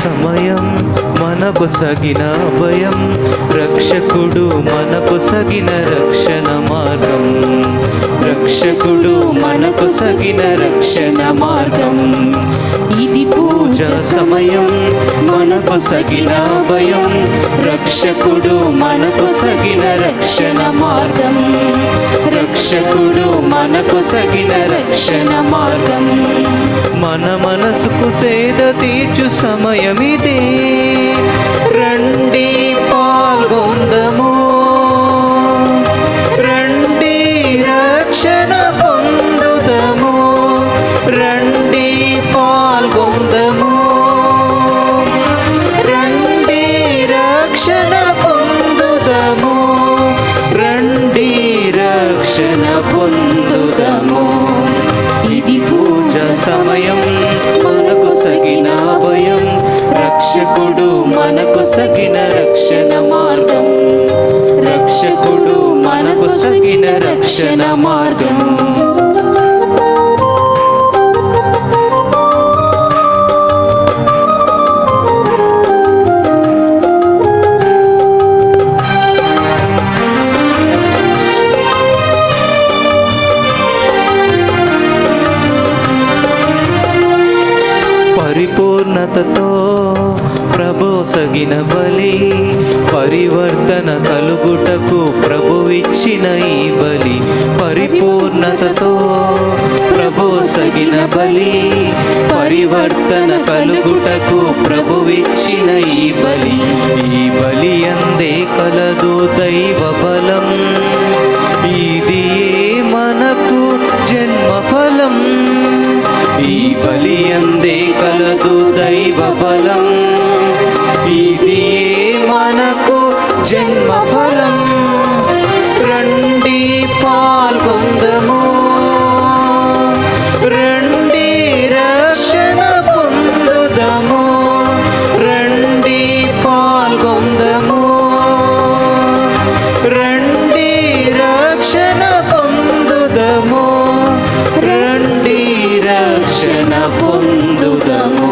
సమయం మనకు సగిన అభయం, రక్షకుడు మనకు సగిన రక్షణ మార్గం, రక్షకుడు మనకు సగిన రక్షణ మార్గం. ఇది పూజ సమయం మనకు సగిన అభయం, రక్షకుడు మనకు సగిన రక్షణ మార్గం, రక్షకుడు మనకు సగిన రక్షణ మార్గం. మన మనసుకు సేద తీర్చు సమయమిదే, రండి పాల్గొందము, రండి రక్షణ పొందుదము, రండి పాల్గొందము, రండి రక్షణ పొందుదము, రండి రక్షణ పొందుదము. ఇది పూజ సమయం మనకు సగిన అభయం, రక్షకుడు మనకు సగిన రక్షణ మార్గం, రక్షకుడు మనకు సగిన రక్షణ మార్గం. పరిపూర్ణతతో ప్రభు సగిన బలి, పరివర్తన కలుగుటకు ప్రభువిచ్చిన ఈ బలి. పరిపూర్ణతతో ప్రభు సగిన బలి, పరివర్తన కలుగుటకు ప్రభువిచ్చిన ఈ బలి. ఈ బలి అందే కలదు దైవ బలం, ఇది మనకు జన్మ ఫలం. ఈ బలి అందే కలదు దైవ బలం, ఇది మనకు జన్మ ఫలం. రండి పాల్గొందము, రండి రక్షణ పొందుదము, రండి పాల్గొందము, రండి రక్షణ పొందుదము, రండి రక్షణ పొందుదము.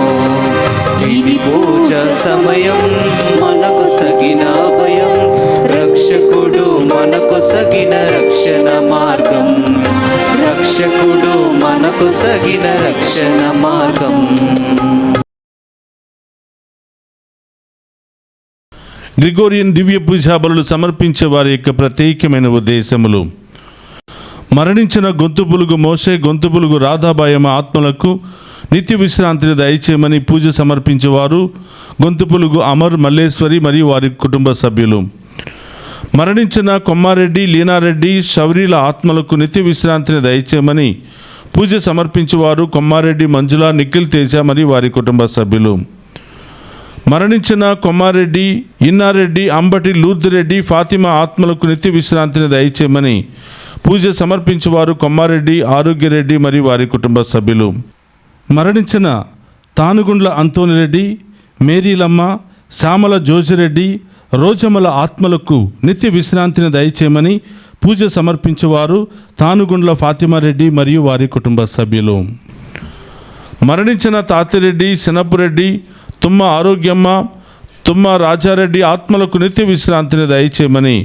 ఇది పూజ సమయం మనకు సగిన అభయం, రక్షకుడు మనకు సగిన రక్షణ మార్గం, రక్షకుడు మనకు సగిన రక్షణ మార్గం. గ్రిగోరియన్ దివ్య పూజా బలులు సమర్పించే వారి యొక్క ప్రత్యేకమైన ఉద్దేశములు: మరణించిన గొంతుపులుగు మోషే, గొంతుపులుగు రాధాబాయమ్మ ఆత్మలకు నిత్య విశ్రాంతిని దయచేయమని పూజ సమర్పించేవారు గొంతుపులుగు అమర్, మల్లేశ్వరి మరియు వారి కుటుంబ సభ్యులు. మరణించిన కొమ్మారెడ్డి, లీనారెడ్డి, శౌరీల ఆత్మలకు నిత్య విశ్రాంతిని దయచేయమని పూజ సమర్పించేవారు కొమ్మారెడ్డి మంజుల, నిఖిల్ తేజ మరియు వారి కుటుంబ సభ్యులు. మరణించిన కొమ్మారెడ్డి, ఇన్నారెడ్డి, అంబటి లూర్దిరెడ్డి, ఫాతిమా ఆత్మలకు నిత్య విశ్రాంతిని దయచేయమని పూజ సమర్పించేవారు కొమ్మారెడ్డి, ఆరోగ్యరెడ్డి మరియు వారి కుటుంబ సభ్యులు. మరణించిన తానుగుండ్ల అంతోనిరెడ్డి, మేరీలమ్మ, శ్యామల జోజిరెడ్డి, రోజమ్మల ఆత్మలకు నిత్య విశ్రాంతిని దయచేయమని పూజ సమర్పించేవారు తానుగుండ్ల ఫాతిమారెడ్డి మరియు వారి కుటుంబ సభ్యులు. మరణించిన తాతిరెడ్డి, శనపురెడ్డి, తుమ్మ ఆరోగ్యమ్మ, తుమ్మ రాజారెడ్డి ఆత్మలకు నిత్య విశ్రాంతిని దయచేయమని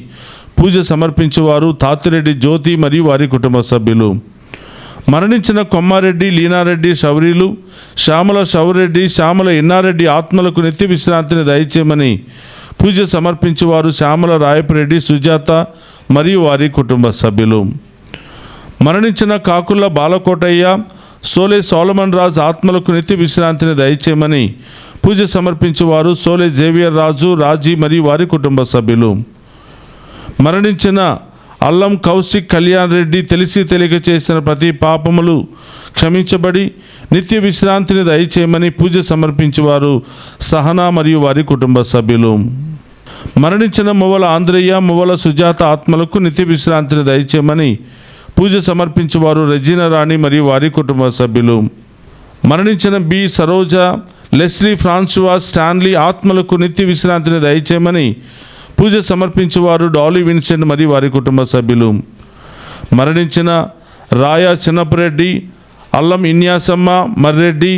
పూజ సమర్పించేవారు తాతిరెడ్డి జ్యోతి మరియు వారి కుటుంబ సభ్యులు. మరణించిన కొమ్మారెడ్డి, లీనారెడ్డి, శౌరీలు, శ్యామల శౌరెడ్డి, శ్యామల ఇన్నారెడ్డి ఆత్మలకు నిత్య విశ్రాంతిని దయచేయమని పూజ సమర్పించేవారు శ్యామల రాయపరెడ్డి, సుజాత మరియు వారి కుటుంబ సభ్యులు. మరణించిన కాకుల బాలకోటయ్య, సోలే సోలమన్ రాజు ఆత్మలకు నిత్య విశ్రాంతిని దయచేయమని పూజ సమర్పించేవారు సోలే జేవియర్ రాజు, రాజీ మరియు వారి కుటుంబ సభ్యులు. మరణించిన అల్లం కౌశిక్ కళ్యాణ్ రెడ్డి తెలిసి తెలియక చేసిన ప్రతి పాపములు క్షమించబడి నిత్య విశ్రాంతిని దయచేయమని పూజ సమర్పించేవారు సహనా మరియు వారి కుటుంబ సభ్యులు. మరణించిన మువ్వల ఆంధ్రయ్య, మువ్వల సుజాత ఆత్మలకు నిత్య విశ్రాంతిని దయచేయమని పూజ సమర్పించేవారు రెజీనా రాణి మరియు వారి కుటుంబ సభ్యులు. మరణించిన బి సరోజ, లెస్లీ, ఫ్రాన్సువా, స్టాన్లీ ఆత్మలకు నిత్య విశ్రాంతిని దయచేయమని పూజ సమర్పించేవారు డాలీ విన్సెంట్ మరియు వారి కుటుంబ సభ్యులు. మరణించిన రాయ చిన్నపురెడ్డి, అల్లం ఇన్యాసమ్మ, మర్రెడ్డి,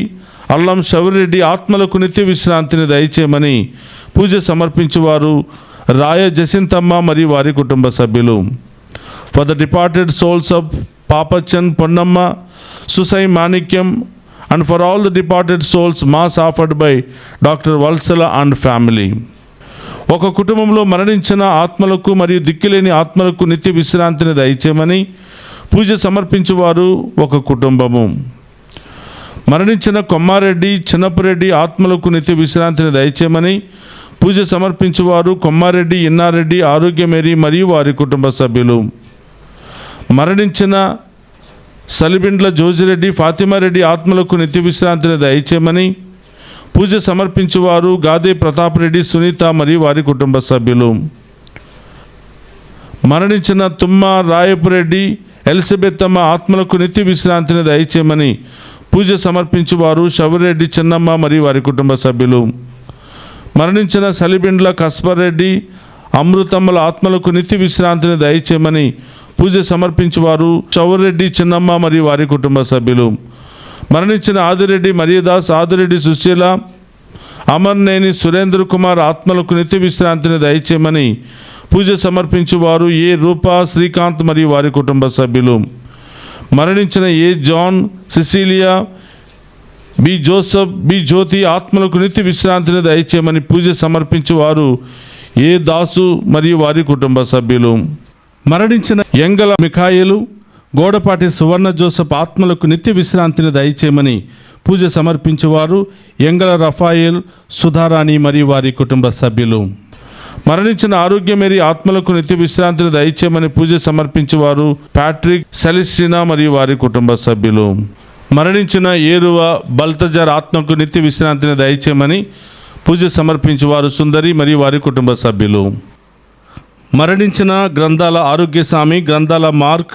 అల్లం శౌరిరెడ్డి ఆత్మలకు నిత్య విశ్రాంతిని దయచేయమని పూజ సమర్పించేవారు రాయ జసింతమ్మ మరియు వారి కుటుంబ సభ్యులు. For the departed souls of Pappachan Ponnamma, Susai Manickam and for all the departed souls mass offered by doctor Valsala and family. ఒక కుటుంబంలో మరణించిన ఆత్మలకు మరియు దిక్కులేని ఆత్మలకు నిత్య విశ్రాంతిని దయచేయమని పూజ సమర్పించేవారు ఒక కుటుంబము. మరణించిన కొమ్మారెడ్డి చిన్నపురెడ్డి ఆత్మలకు నిత్య విశ్రాంతిని దయచేయమని పూజ సమర్పించేవారు కొమ్మారెడ్డి ఇన్నారెడ్డి ఆరోగ్యమేరి మరియు వారి కుటుంబ సభ్యులు. మరణించిన సలిబిండ్ల జోజిరెడ్డి ఫాతిమారెడ్డి ఆత్మలకు నిత్య విశ్రాంతిని దయచేయమని పూజ సమర్పించేవారు గాదే ప్రతాపరెడ్డి సునీత మరియు వారి కుటుంబ సభ్యులు. మరణించిన తుమ్మ రాయపురెడ్డి ఎలిజబెత్తమ్మ ఆత్మలకు నిత్య విశ్రాంతిని దయచేయమని పూజ సమర్పించేవారు శౌరెడ్డి చిన్నమ్మ మరియు వారి కుటుంబ సభ్యులు. మరణించిన సలిబిండ్ల కస్పరెడ్డి అమృతమ్మల ఆత్మలకు నిత్య విశ్రాంతిని దయచేయమని పూజ సమర్పించేవారు శౌరెడ్డి చిన్నమ్మ మరియు వారి కుటుంబ సభ్యులు. మరణించిన ఆదిరెడ్డి మరియదాస్, ఆదిరెడ్డి సుశీల, అమర్నేని సురేంద్ర కుమార్ ఆత్మలకు నిత్య విశ్రాంతిని దయచేయమని పూజ సమర్పించేవారు ఏ రూపా, శ్రీకాంత్ మరియు వారి కుటుంబ సభ్యులు. మరణించిన A John, Cecilia, B Joseph, B Jyothi ఆత్మలకు నిత్య విశ్రాంతిని దయచేయమని పూజ సమర్పించేవారు ఏ దాసు మరియు వారి కుటుంబ సభ్యులు. మరణించిన ఎంగల మిఖాయిలు, గోడపాటి సువర్ణ జోసఫ్ ఆత్మలకు నిత్య విశ్రాంతిని దయచేయమని పూజ సమర్పించేవారు ఎంగల రఫాయేల్, సుధారాణి మరియు వారి కుటుంబ సభ్యులు. మరణించిన ఆరోగ్యమేరి ఆత్మలకు నిత్య విశ్రాంతిని దయచేయమని పూజ సమర్పించేవారు ప్యాట్రిక్, సెలిస్టినా మరియు వారి కుటుంబ సభ్యులు. మరణించిన ఏరువ బల్తజర్ ఆత్మకు నిత్య విశ్రాంతిని దయచేయమని పూజ సమర్పించేవారు సుందరి మరియు వారి కుటుంబ సభ్యులు. మరణించిన గ్రంథాల ఆరోగ్యస్వామి, గ్రంథాల మార్క్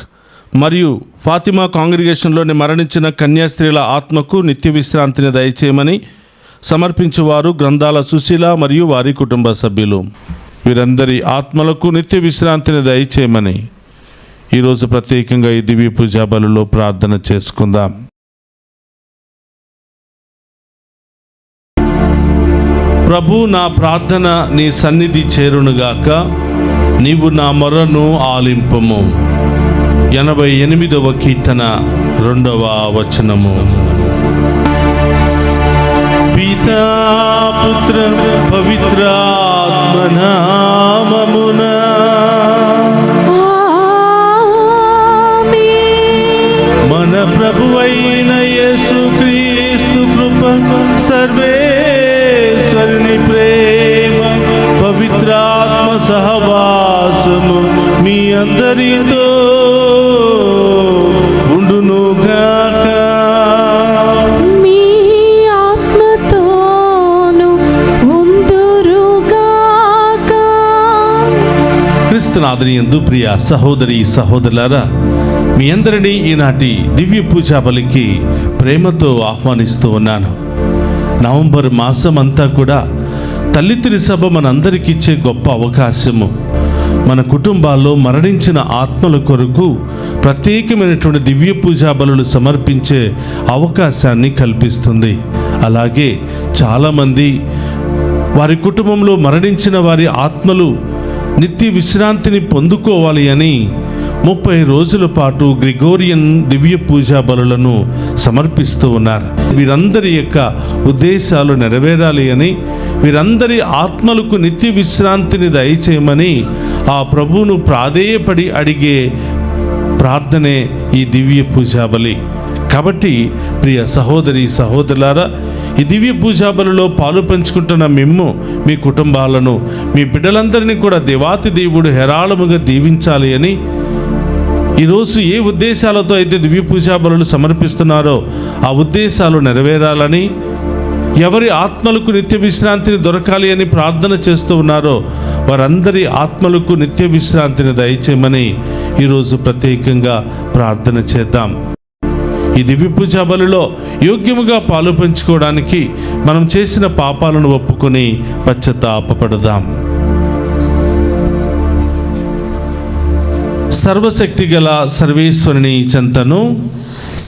మరియు ఫాతిమా కాంగ్రిగేషన్లోని మరణించిన కన్యాస్త్రీల ఆత్మకు నిత్య విశ్రాంతిని దయచేయమని సమర్పించేవారు గ్రంథాల సుశీల మరియు వారి కుటుంబ సభ్యులు. వీరందరి ఆత్మలకు నిత్య విశ్రాంతిని దయచేయమని ఈరోజు ప్రత్యేకంగా ఈ దివ్య పూజా బలులో ప్రార్థన చేసుకుందాం. ప్రభు, నా ప్రార్థన నీ సన్నిధి చేరునుగాక, నీవు నా మొరను ఆలింపము. 88వ కీర్తన 2వ వచనము. పితా పుత్ర పవిత్రాత్మ నామమున మన ప్రభువైన యేసుక్రీస్తు కృప, సర్వేశ్వరుని ప్రేమ, పవిత్రాత్మ సహవాసము మీ అందరితో ఉండునుగాక. మీ ఆత్మతోను ఉందురుగాక. క్రీస్తునాథునియందు ప్రియ సహోదరి సహోదరులారా, మీ అందరినీ ఈనాటి దివ్య పూజా బలికి ప్రేమతో ఆహ్వానిస్తూ ఉన్నాను. నవంబర్ మాసం అంతా కూడా తల్లితిరి సభ మనందరికీ ఇచ్చే గొప్ప అవకాశము. మన కుటుంబాల్లో మరణించిన ఆత్మల కొరకు ప్రత్యేకమైనటువంటి దివ్య పూజా బలులు సమర్పించే అవకాశాన్ని కల్పిస్తుంది. అలాగే చాలామంది వారి కుటుంబంలో మరణించిన వారి ఆత్మలు నిత్య విశ్రాంతిని పొందుకోవాలి అని 30 రోజుల పాటు గ్రిగోరియన్ దివ్య పూజా బలులను సమర్పిస్తూ ఉన్నారు. వీరందరి యొక్క ఉద్దేశాలు నెరవేరాలి అని, వీరందరి ఆత్మలకు నిత్య విశ్రాంతిని దయచేయమని ఆ ప్రభువును ప్రాధేయపడి అడిగే ప్రార్థనే ఈ దివ్య పూజా బలి. కాబట్టి ప్రియ సహోదరి సహోదరులారా, ఈ దివ్య పూజా బలిలో పాలు పంచుకుంటున్న మిమ్ము, మీ కుటుంబాలను, మీ బిడ్డలందరినీ కూడా దేవాతి దేవుడు హేరాళముగా దీవించాలి అని, ఈరోజు ఏ ఉద్దేశాలతో అయితే దివ్య పూజా బలులు సమర్పిస్తున్నారో ఆ ఉద్దేశాలు నెరవేరాలని, ఎవరి ఆత్మలకు నిత్య విశ్రాంతిని దొరకాలి అని ప్రార్థన చేస్తూ ఉన్నారో వారందరి ఆత్మలకు నిత్య విశ్రాంతిని దయచేయమని ఈరోజు ప్రత్యేకంగా ప్రార్థన చేద్దాం. ఈ దివ్య పూజా బలిలో యోగ్యముగా పాలు పంచుకోవడానికి మనం చేసిన పాపాలను ఒప్పుకొని పశ్చాత్తాపపడదాం. సర్వశక్తి గల సర్వేశ్వరుని చెంతను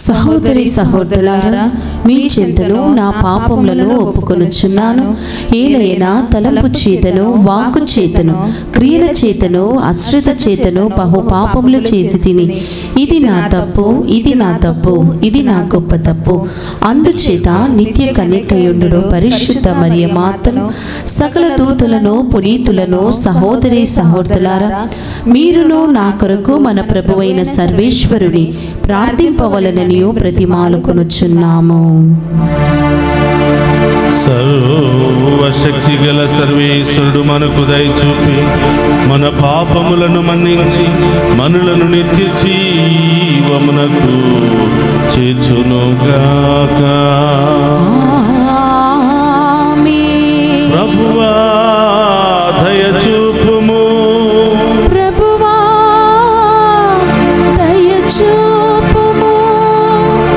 సహోదరి సహోదరులారా, మీ చింతలో నా పాపములను ఒప్పుకొనుచున్నాను. ఏలైనా తలంపు చేతను, వాక్కు చేతను, క్రియల చేతను, అశ్రద్ధ చేతను బహు పాపములు చేసి తిని, ఇది నా తప్పు, ఇది నా తప్పు, ఇది నా గొప్ప తప్పు. అందుచేత నిత్య కన్యకయుండు పరిశుద్ధ మరియ మాతను, సకల దూతులను, పునీతులను, సహోదరి సహోదరులారా, మీరును నా కొరకు మన ప్రభువైన సర్వేశ్వరుని ప్రార్థింపవలనని ప్రతిమాలుకొనుచున్నాము. సర్వశక్తి గల సర్వేశ్వరుడు మనకు దయచూపి మన పాపములను మన్నించి మనులను నిత్య జీవమునకు చేర్చునుగాక. ఆమేన్. ప్రభువా దయచూపుము. ప్రభువా దయచూపుము.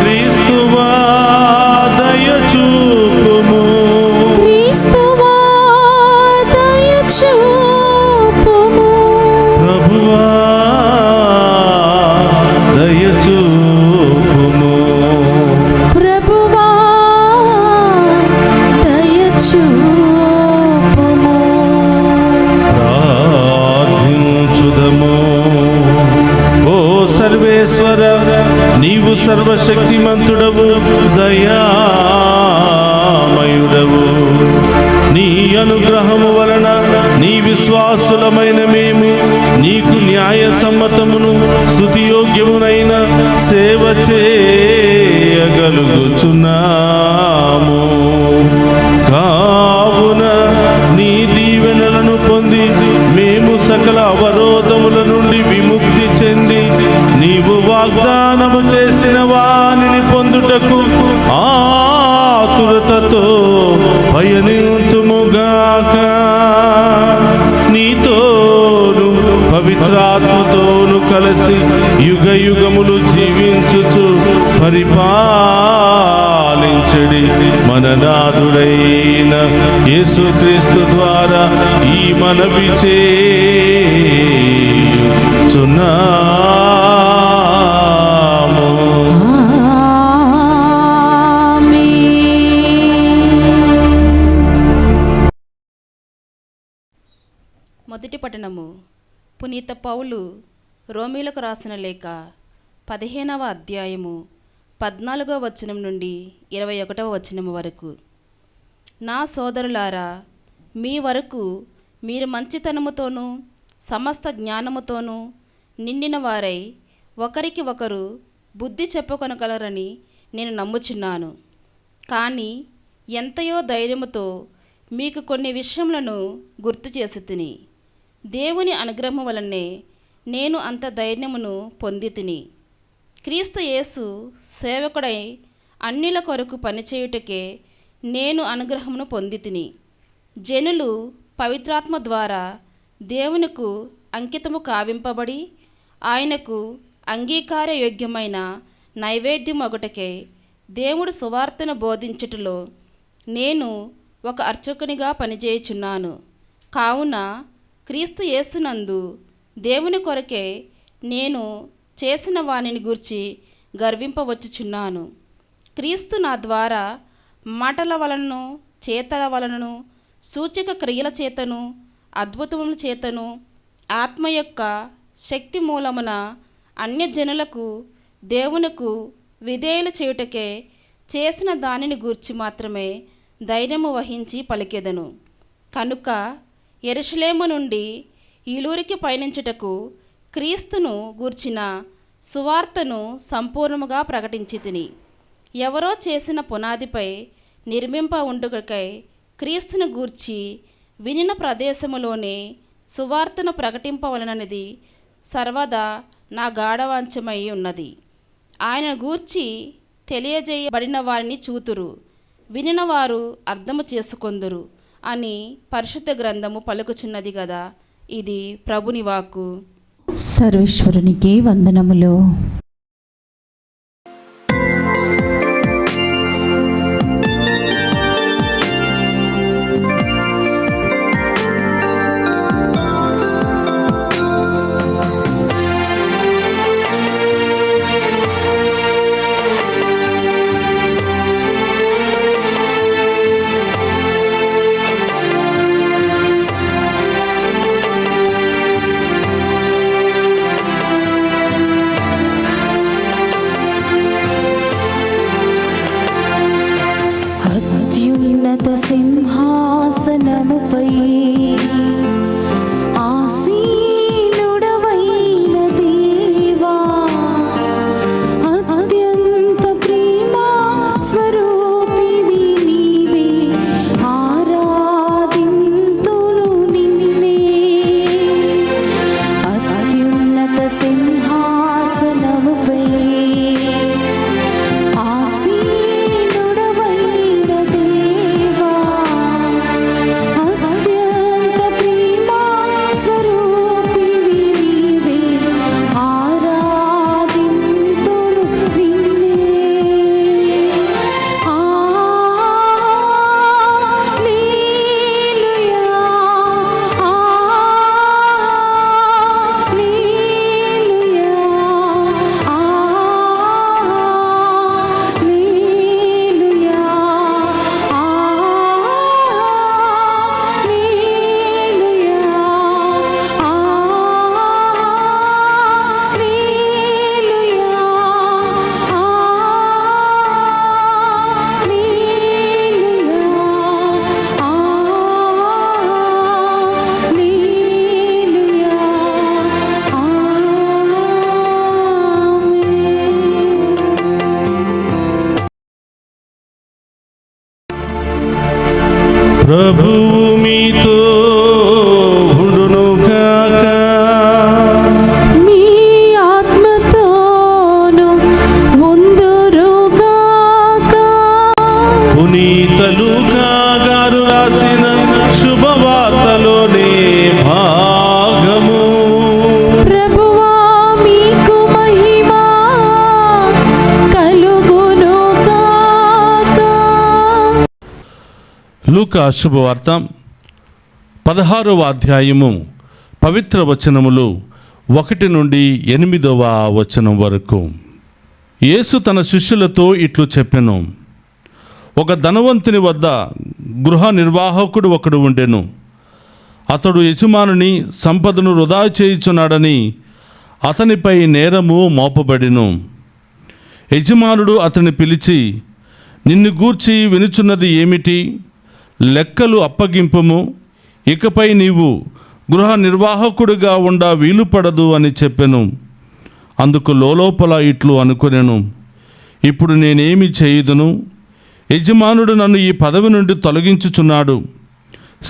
క్రీస్తువా దయచూపుము. క్రీస్తువా దయచూపుము. ప్రభువా దయచూపుము. ప్రభువా దయచూపుము. ప్రార్థించుదము. ఓ సర్వేశ్వర, నీవు సర్వశక్తిమంతుడవు, దయామయుడవు. నీ అనుగ్రహము వలన నీ విశ్వాసులమైన మేము నీకు న్యాయ సమ్మతమును స్తుతియోగ్యమునైన సేవ చేయగలుగుచున్నాము. కావున నీ దీవెనలను పొంది మేము సకల అవరోధముల నుండి విముక్తి చెంది నీవు వాగ్దానము చేసిన వానిని పొందుటకు ఆతురతతో పయనింతుముగాక. నీతోను పవిత్రాత్మతోను కలిసి యుగ యుగములు జీవించుచు పరిపాలించడి మన నాథుడైన యేసుక్రీస్తు ద్వారా ఈ మనవి చేయుచున్నాము. మొదటి పట్టణము. పునీత పౌలు రోమీలకు రాసిన లేఖ 15వ అధ్యాయము 14వ వచనం నుండి 21వ వచనం వరకు. నా సోదరులారా, మీ వరకు మీరు మంచితనముతోనూ సమస్త జ్ఞానముతోనూ నిండిన వారై ఒకరికి ఒకరు బుద్ధి చెప్పుకొనగలరని నేను నమ్ముచున్నాను. కానీ ఎంతయో ధైర్యముతో మీకు కొన్ని విషయములను గుర్తు చేసి తిని, దేవుని అనుగ్రహం వలనే నేను అంత ధైర్యమును పొంది తిని. క్రీస్తు యేసు సేవకుడై అన్యుల కొరకు పనిచేయుటకే నేను అనుగ్రహమును పొంది తిని. జనులు పవిత్రాత్మ ద్వారా దేవునికు అంకితము కావింపబడి ఆయనకు అంగీకారయోగ్యమైన నైవేద్యం ఒకటకే దేవుడు సువార్తను బోధించుటలో నేను ఒక అర్చకునిగా పనిచేయుచున్నాను. కావున క్రీస్తు యేసునందు దేవుని కొరకే నేను చేసిన వానిని గూర్చి గర్వింపవచ్చుచున్నాను. క్రీస్తు నా ద్వారా మాటల వలనను చేతల వలనను సూచక క్రియల చేతను అద్భుతముల చేతను ఆత్మ యొక్క శక్తి మూలమున అన్యజనులకు దేవునకు విధేయులు చేయుటకే చేసిన దానిని గూర్చి మాత్రమే ధైర్యము వహించి పలికెదను. కనుక యెరూషలేము నుండి ఈలూరికి పయనించుటకు క్రీస్తును గూర్చిన సువార్తను సంపూర్ణముగా ప్రకటించి తిని. ఎవరో చేసిన పునాదిపై నిర్మింప ఉండుకై క్రీస్తును గూర్చి వినిన ప్రదేశములోనే సువార్తను ప్రకటింపవలనది సర్వదా నా గాఢవాంఛమై ఉన్నది. ఆయన గూర్చి తెలియజేయబడిన వారిని చూతురు, వినిన వారు అర్థము చేసుకొందురు అని పరిశుద్ధ గ్రంథము పలుకుచున్నది గదా. ఇది ప్రభుని వాక్కు. సర్వేశ్వరునికి వందనములు. సింహాసనముపై ఆసీనుడవైన దేవా, అత్యంత ప్రేమ స్వరూపివి నీవే, ఆరాధింతును నిన్నే. అత్యున్నత సింహాసనముపై ఆసీనుడవైన దేవా, అత్యంత ప్రేమ స్వరూపివి నీవే, ఆరాధింతును నిన్నే. హల్లెలూయా, హల్లెలూయా, హల్లెలూయా, ప్రభువు మీతో ఉండునుగాక. మీ ఆత్మతోను ఉందురుగాక. పునీత లూకా గారు రాసిన శుభవార్తలోనే భాగము. ప్రభువా మీకు మహిమ కలుగునుగాక. లూకా శుభవార్త 16వ అధ్యాయము పవిత్ర వచనములు 1 నుండి 8వ వచనం వరకు. యేసు తన శిష్యులతో ఇట్లు చెప్పెను. ఒక ధనవంతుని వద్ద గృహ నిర్వాహకుడు ఒకడు ఉండెను. అతడు యజమానుని సంపదను వృధా చేయుచున్నాడని అతనిపై నేరము మోపబడెను. యజమానుడు అతన్ని పిలిచి, నిన్ను గూర్చి వినుచున్నది ఏమిటి? లెక్కలు అప్పగింపుము, ఇకపై నీవు గృహ నిర్వాహకుడిగా ఉండ వీలుపడదు అని చెప్పెను. అందుకు లోలోపల ఇట్లు అనుకొనెను, ఇప్పుడు నేనేమి చేయుదును? యజమానుడు నన్ను ఈ పదవి నుండి తొలగించుచున్నాడు.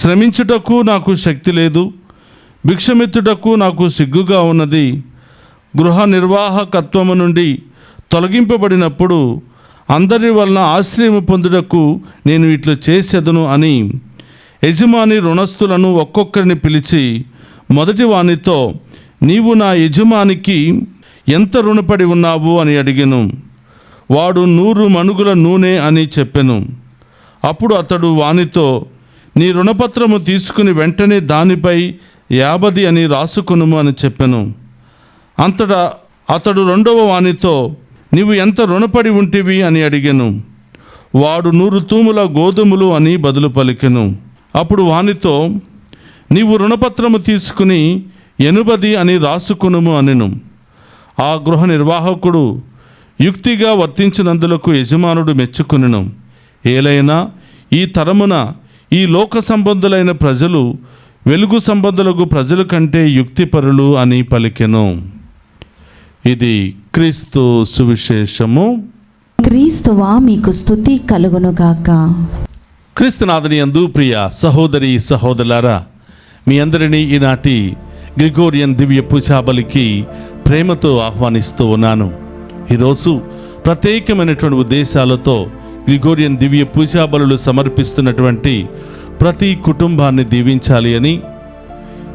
శ్రమించుటకు నాకు శక్తి లేదు, భిక్షమెత్తుటకు నాకు సిగ్గుగా ఉన్నది. గృహ నిర్వాహకత్వము నుండి తొలగింపబడినప్పుడు అందరి వలన ఆశ్రయం పొందుటకు నేను ఇట్లు చేసేదను అని యజమాని రుణస్థులను ఒక్కొక్కరిని పిలిచి మొదటి వానితో, నీవు నా యజమానికి ఎంత రుణపడి ఉన్నావు అని అడిగెను. వాడు 100 మణుగుల నూనె అని చెప్పెను. అప్పుడు అతడు వానితో, నీ రుణపత్రము తీసుకుని వెంటనే దానిపై 50 అని రాసుకొనుము అని చెప్పెను. అంతటా అతడు రెండవ వానితో, నీవు ఎంత రుణపడి ఉంటివి అని అడిగెను. వాడు 100 తూముల గోధుమలు అని బదులు పలికెను. అప్పుడు వానితో, నీవు రుణపత్రము తీసుకుని 80 అని రాసుకొనుము అనెను. ఆ గృహ నిర్వాహకుడు యుక్తిగా వర్తించినందులకు యజమానుడు మెచ్చుకొనెను. ఏలైనా ఈ తరమున ఈ లోక సంబంధులైన ప్రజలు వెలుగు సంబంధులకు ప్రజల కంటే యుక్తిపరులు అని పలికెను. ఇది క్రీస్తు సువిశేషము. క్రీస్తువా మీకు స్తుతి కలుగునుగాక. క్రీస్తునాథుని యందు ప్రియ సహోదరి సహోదరులారా, మీ అందరినీ ఈనాటి గ్రిగోరియన్ దివ్య పూజాబలికి ప్రేమతో ఆహ్వానిస్తూ ఉన్నాను. ఈరోజు ప్రత్యేకమైనటువంటి ఉద్దేశాలతో గ్రిగోరియన్ దివ్య పూజాబలులు సమర్పిస్తున్నటువంటి ప్రతి కుటుంబాన్ని దీవించాలి అని,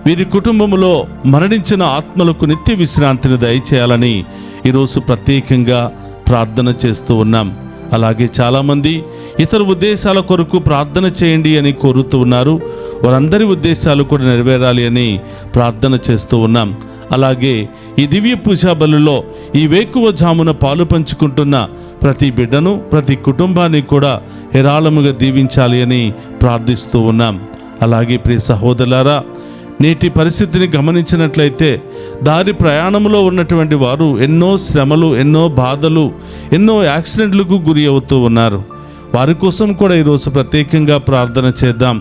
వీరి కుటుంబంలో మరణించిన ఆత్మలకు నిత్య విశ్రాంతిని దయచేయాలని ఈరోజు ప్రత్యేకంగా ప్రార్థన చేస్తూ ఉన్నాం. అలాగే చాలామంది ఇతర ఉద్దేశాల కొరకు ప్రార్థన చేయండి అని కోరుతూ ఉన్నారు. వారందరి ఉద్దేశాలు కూడా నెరవేరాలి అని ప్రార్థన చేస్తూ ఉన్నాం. అలాగే ఈ దివ్య పూజా బలులో ఈ వేకువ జామున పాలు పంచుకుంటున్న ప్రతి బిడ్డను, ప్రతి కుటుంబాన్ని కూడా హేరాళముగా దీవించాలి అని ప్రార్థిస్తూ ఉన్నాం. అలాగే ప్రియ సహోదరులారా, నేటి పరిస్థితిని గమనించినట్లయితే దారి ప్రయాణంలో ఉన్నటువంటి వారు ఎన్నో శ్రమలు, ఎన్నో బాధలు, ఎన్నో యాక్సిడెంట్లకు గురి అవుతూ ఉన్నారు. వారి కోసం కూడా ఈరోజు ప్రత్యేకంగా ప్రార్థన చేద్దాం.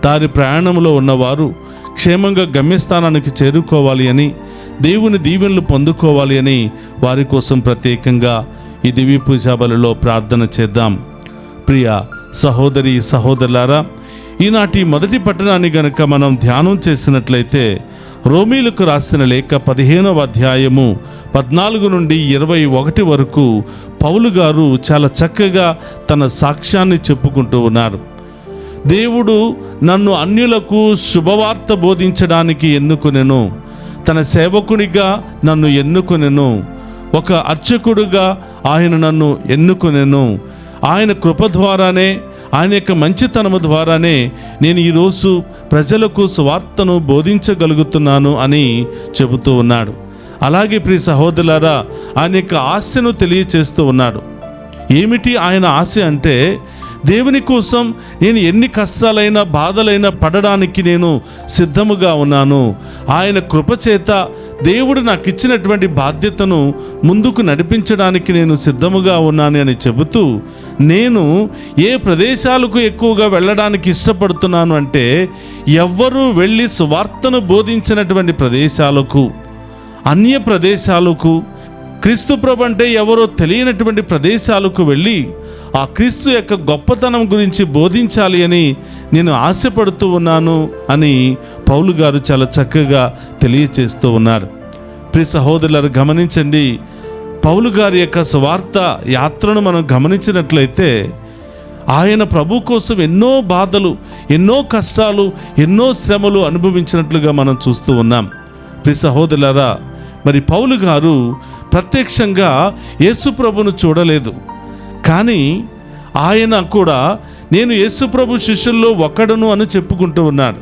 దారి ప్రయాణంలో ఉన్నవారు క్షేమంగా గమ్యస్థానానికి చేరుకోవాలి అని, దేవుని దీవెనలు పొందుకోవాలి అని వారి కోసం ప్రత్యేకంగా ఈ దివ్య పూజా బలిలో ప్రార్థన చేద్దాం. ప్రియ సహోదరి సహోదరులారా, ఈనాటి మొదటి పట్టణాన్ని గనక మనం ధ్యానం చేసినట్లయితే రోమీలకు రాసిన లేఖ 15వ అధ్యాయము 14 నుండి 21 వరకు పౌలు గారు చాలా చక్కగా తన సాక్ష్యాన్ని చెప్పుకుంటూ ఉన్నారు. దేవుడు నన్ను అన్యులకు శుభవార్త బోధించడానికి ఎన్నుకొనెను, తన సేవకునిగా నన్ను ఎన్నుకొనెను, ఒక అర్చకుడుగా ఆయన నన్ను ఎన్నుకొనెను. ఆయన కృప ద్వారానే, ఆయన యొక్క మంచితనము ద్వారానే నేను ఈరోజు ప్రజలకు సువార్తను బోధించగలుగుతున్నాను అని చెబుతూ ఉన్నాడు. అలాగే ప్రియ సహోదరులారా, ఆయన యొక్క ఆశను తెలియచేస్తూ ఉన్నాడు. ఏమిటి ఆయన ఆశ అంటే, దేవుని కోసం నేను ఎన్ని కష్టాలైనా బాధలైనా పడడానికి నేను సిద్ధముగా ఉన్నాను. ఆయన కృపచేత దేవుడు నాకు ఇచ్చినటువంటి బాధ్యతను ముందుకు నడిపించడానికి నేను సిద్ధముగా ఉన్నాను అని చెబుతూ, నేను ఏ ప్రదేశాలకు ఎక్కువగా వెళ్ళడానికి ఇష్టపడుతున్నాను అంటే, ఎవ్వరూ వెళ్ళి సువార్తను బోధించినటువంటి ప్రదేశాలకు, అన్య ప్రదేశాలకు, క్రీస్తు ప్రభు అంటే ఎవరో తెలియనటువంటి ప్రదేశాలకు వెళ్ళి ఆ క్రీస్తు యొక్క గొప్పతనం గురించి బోధించాలి అని నేను ఆశపడుతూ ఉన్నాను అని పౌలు గారు చాలా చక్కగా తెలియచేస్తూ ఉన్నారు. ప్రియ సహోదరులారు, గమనించండి, పౌలు గారి యొక్క సువార్త యాత్రను మనం గమనించినట్లయితే ఆయన ప్రభు కోసం ఎన్నో బాధలు, ఎన్నో కష్టాలు, ఎన్నో శ్రమలు అనుభవించినట్లుగా మనం చూస్తూ ఉన్నాం. ప్రియ సహోదరులారా, మరి పౌలు గారు ప్రత్యక్షంగా యేసు ప్రభును చూడలేదు, కానీ ఆయన కూడా నేను యేసు ప్రభు శిష్యుల్లో ఒకడును అని చెప్పుకుంటూ ఉన్నాడు.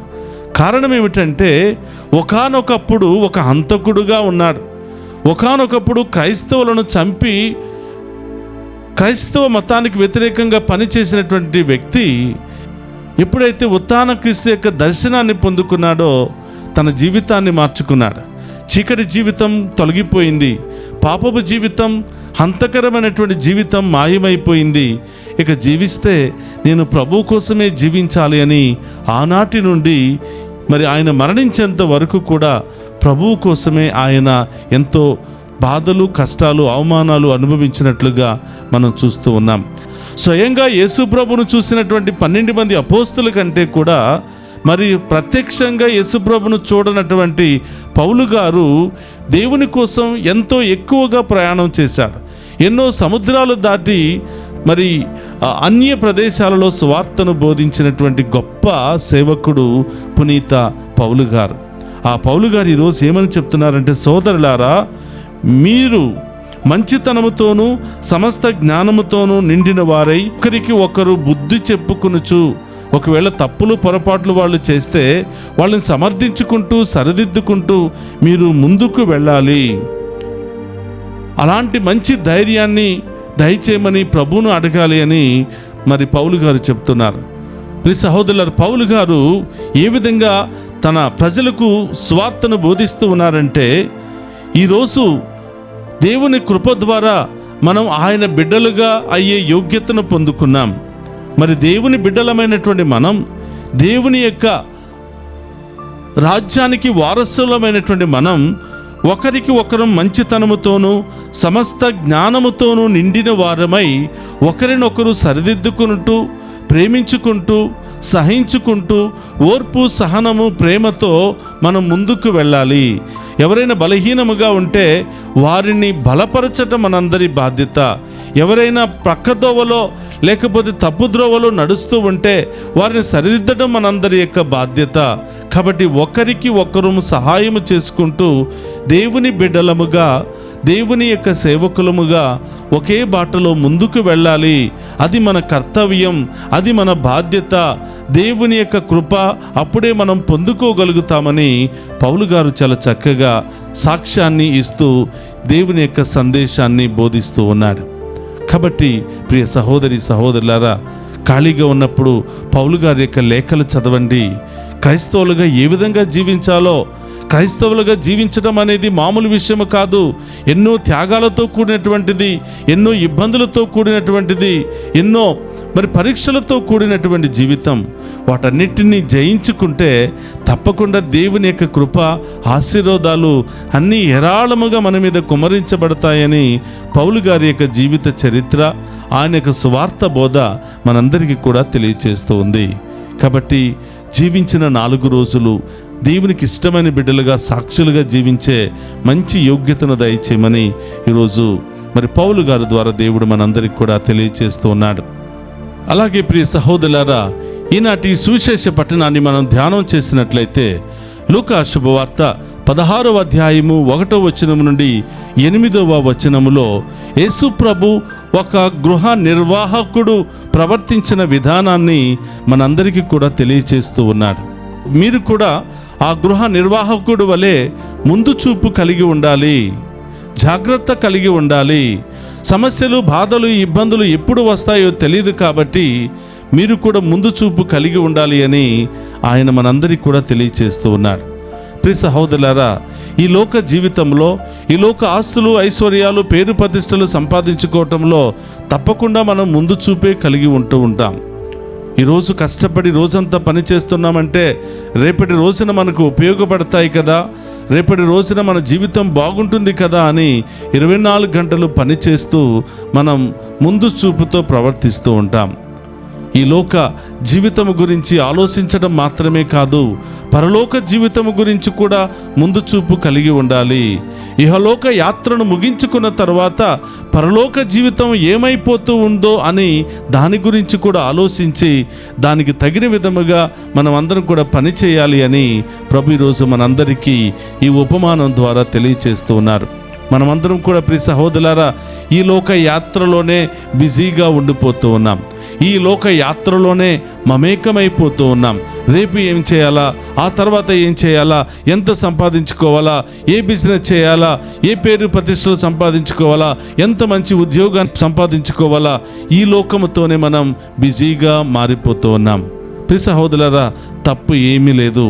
కారణం ఏమిటంటే, ఒకానొకప్పుడు ఒక హంతకుడుగా ఉన్నాడు. ఒకానొకప్పుడు క్రైస్తవులను చంపి క్రైస్తవ మతానికి వ్యతిరేకంగా పనిచేసినటువంటి వ్యక్తి ఎప్పుడైతే ఉత్థాన క్రీస్తు యొక్క దర్శనాన్ని పొందుకున్నాడో తన జీవితాన్ని మార్చుకున్నాడు. చీకటి జీవితం తొలగిపోయింది, పాపపు జీవితం, హంతకరమైనటువంటి జీవితం మాయమైపోయింది. ఇక జీవిస్తే నేను ప్రభు కోసమే జీవించాలి అని ఆనాటి నుండి మరి ఆయన మరణించేంత వరకు కూడా ప్రభువు కోసమే ఆయన ఎంతో బాధలు, కష్టాలు, అవమానాలు అనుభవించినట్లుగా మనం చూస్తూ ఉన్నాం. స్వయంగా యేసు ప్రభును చూసినటువంటి 12 మంది అపోస్తుల కంటే కూడా మరి ప్రత్యక్షంగా యేసుప్రభును చూడనటువంటి పౌలు గారు దేవుని కోసం ఎంతో ఎక్కువగా ప్రయాణం చేశాడు. ఎన్నో సముద్రాలు దాటి మరి అన్య ప్రదేశాలలో సువార్తను బోధించినటువంటి గొప్ప సేవకుడు పునీత పౌలు గారు. ఆ పౌలు గారు ఈరోజు ఏమని చెప్తున్నారంటే, సోదరులారా, మీరు మంచితనముతోనూ సమస్త జ్ఞానముతోనూ నిండిన వారై ఒకరికి ఒకరు బుద్ధి చెప్పుకొనుచు, ఒకవేళ తప్పులు పొరపాట్లు వాళ్ళు చేస్తే వాళ్ళని సమర్థించుకుంటూ సరిదిద్దుకుంటూ మీరు ముందుకు వెళ్ళాలి. అలాంటి మంచి ధైర్యాన్ని దయచేయమని ప్రభువును అడగాలి అని మరి పౌలు గారు చెప్తున్నారు. ప్రియ సహోదరులారా, పౌలు గారు ఏ విధంగా తన ప్రజలకు సువార్తను బోధిస్తూ ఉన్నారంటే, ఈరోజు దేవుని కృప ద్వారా మనం ఆయన బిడ్డలుగా అయ్యే యోగ్యతను పొందుకున్నాం. మరి దేవుని బిడ్డలమైనటువంటి మనం, దేవుని యొక్క రాజ్యానికి వారసులమైనటువంటి మనం ఒకరికి ఒకరు మంచితనముతోనూ సమస్త జ్ఞానముతోనూ నిండిన వారమై ఒకరినొకరు సరిదిద్దుకుంటూ, ప్రేమించుకుంటూ, సహించుకుంటూ, ఓర్పు, సహనము, ప్రేమతో మనం ముందుకు వెళ్ళాలి. ఎవరైనా బలహీనముగా ఉంటే వారిని బలపరచటం మనందరి బాధ్యత. ఎవరైనా ప్రక్కదోవలో లేకపోతే తప్పుద్రోవలో నడుస్తూ ఉంటే వారిని సరిదిద్దడం మనందరి యొక్క బాధ్యత. కాబట్టి ఒకరికి ఒకరు సహాయం చేసుకుంటూ దేవుని బిడ్డలముగా, దేవుని యొక్క సేవకులముగా ఒకే బాటలో ముందుకు వెళ్ళాలి. అది మన కర్తవ్యం, అది మన బాధ్యత. దేవుని యొక్క కృప అప్పుడే మనం పొందుకోగలుగుతామని పౌలు గారు చాలా చక్కగా సాక్ష్యాన్ని ఇస్తూ దేవుని యొక్క సందేశాన్ని బోధిస్తూ ఉన్నాడు. కాబట్టి ప్రియ సహోదరి సహోదరులారా, ఖాళీగా ఉన్నప్పుడు పౌలు గారి యొక్క లేఖలు చదవండి. క్రైస్తవులుగా ఏ విధంగా జీవించాలో, క్రైస్తవులుగా జీవించడం అనేది మామూలు విషయం కాదు. ఎన్నో త్యాగాలతో కూడినటువంటిది, ఎన్నో ఇబ్బందులతో కూడినటువంటిది, ఎన్నో పరీక్షలతో కూడినటువంటి జీవితం. వాటన్నిటినీ జయించుకుంటే తప్పకుండా దేవుని యొక్క కృప, ఆశీర్వాదాలు అన్నీ ఏరాళముగా మన మీద కుమ్మరించబడతాయని పౌలు గారి యొక్క జీవిత చరిత్ర, ఆయన యొక్క సువార్త బోధ మనందరికీ కూడా తెలియచేస్తూ ఉంది. కాబట్టి జీవించిన 4 రోజులు దేవునికి ఇష్టమైన బిడ్డలుగా, సాక్షులుగా జీవించే మంచి యోగ్యతను దయచేయమని ఈరోజు పౌలు గారి ద్వారా దేవుడు మనందరికీ కూడా తెలియచేస్తూ ఉన్నాడు. అలాగే ప్రియ సహోదరులారా, ఈనాటి సువిశేష పట్టణాన్ని మనం ధ్యానం చేసినట్లయితే లూకా శుభవార్త 16వ అధ్యాయము 1వ వచనం నుండి 8వ వచనములో యేసు ప్రభు ఒక గృహ నిర్వాహకుడు ప్రవర్తించిన విధానాన్ని మనందరికీ కూడా తెలియచేస్తూ ఉన్నాడు. మీరు కూడా ఆ గృహ నిర్వాహకుడు వలె ముందు చూపు కలిగి ఉండాలి, జాగ్రత్త కలిగి ఉండాలి. సమస్యలు, బాధలు, ఇబ్బందులు ఎప్పుడు వస్తాయో తెలియదు కాబట్టి మీరు కూడా ముందు చూపు కలిగి ఉండాలి అని ఆయన మనందరికీ కూడా తెలియచేస్తూ ఉన్నాడు. ప్రియ సహోదరులారా, ఈ లోక జీవితంలో, ఈ లోక ఆస్తులు, ఐశ్వర్యాలు, పేరు ప్రతిష్టలు సంపాదించుకోవటంలో తప్పకుండా మనం ముందు చూపే కలిగి ఉంటూ ఉంటాం. ఈరోజు కష్టపడి రోజంతా పని చేస్తున్నామంటే రేపటి రోజున మనకు ఉపయోగపడతాయి కదా, రేపటి రోజున మన జీవితం బాగుంటుంది కదా అని 24 గంటలు పని చేస్తూ మనం ముందు చూపుతో ప్రవర్తిస్తూ ఉంటాం. ఈ లోక జీవితం గురించి ఆలోచించడం మాత్రమే కాదు, పరలోక జీవితం గురించి కూడా ముందు చూపు కలిగి ఉండాలి. ఇహలోక యాత్రను ముగించుకున్న తర్వాత పరలోక జీవితం ఏమైపోతూ ఉందో అని దాని గురించి కూడా ఆలోచించి దానికి తగిన విధముగా మనం అందరం కూడా పని చేయాలి అని ప్రభు ఈరోజు మనందరికీ ఈ ఉపమానం ద్వారా తెలియచేస్తూ ఉన్నారు. మనమందరం కూడా ప్రియ సహోదరులారా, ఈ లోక యాత్రలోనే బిజీగా ఉండిపోతూ ఉన్నాం. ఈ లోక యాత్రలోనే మమేకమైపోతూ ఉన్నాం. రేపు ఏం చేయాలా, ఆ తర్వాత ఏం చేయాలా, ఎంత సంపాదించుకోవాలా, ఏ బిజినెస్ చేయాలా, ఏ పేరు ప్రతిష్టలు సంపాదించుకోవాలా, ఎంత మంచి ఉద్యోగాన్ని సంపాదించుకోవాలా, ఈ లోకముతోనే మనం బిజీగా మారిపోతూ ఉన్నాం. ప్రియ సహోదరులారా, తప్పు ఏమీ లేదు.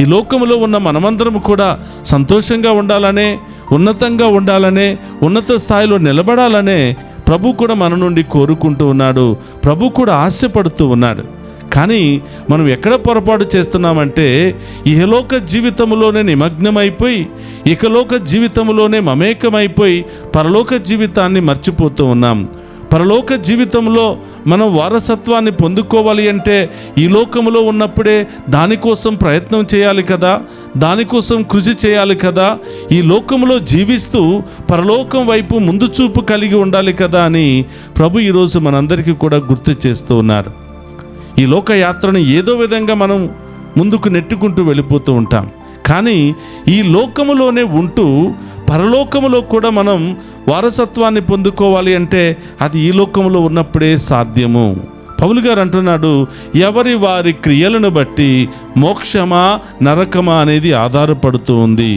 ఈ లోకములో ఉన్న మనమందరం కూడా సంతోషంగా ఉండాలనే, ఉన్నతంగా ఉండాలనే, ఉన్నత స్థాయిలో నిలబడాలనే ప్రభు కూడా మన నుండి కోరుకుంటూ ఉన్నాడు. ప్రభు కూడా ఆశపడుతూ ఉన్నాడు. కానీ మనం ఎక్కడ పొరపాటు చేస్తున్నామంటే ఇహలోక జీవితంలోనే నిమగ్నమైపోయి, ఇకలోక జీవితంలోనే మమేకమైపోయి పరలోక జీవితాన్ని మర్చిపోతూ ఉన్నాం. పరలోక జీవితంలో మనం వారసత్వాన్ని పొందుకోవాలి అంటే ఈ లోకంలో ఉన్నప్పుడే దానికోసం ప్రయత్నం చేయాలి కదా, దానికోసం కృషి చేయాలి కదా. ఈ లోకంలో జీవిస్తూ పరలోకం వైపు ముందు చూపు కలిగి ఉండాలి కదా అని ప్రభు ఈరోజు మనందరికీ కూడా గుర్తు చేస్తూ ఉన్నాడు. ఈ లోక యాత్రను ఏదో విధంగా మనం ముందుకు నెట్టుకుంటూ వెళ్ళిపోతూ ఉంటాం. కానీ ఈ లోకములోనే ఉంటూ పరలోకములో కూడా మనం వారసత్వాన్ని పొందుకోవాలి అంటే అది ఈ లోకంలో ఉన్నప్పుడే సాధ్యము. పౌలు గారు అంటున్నాడు, ఎవరి వారి క్రియలను బట్టి మోక్షమా నరకమా అనేది ఆధారపడుతూ ఉంది.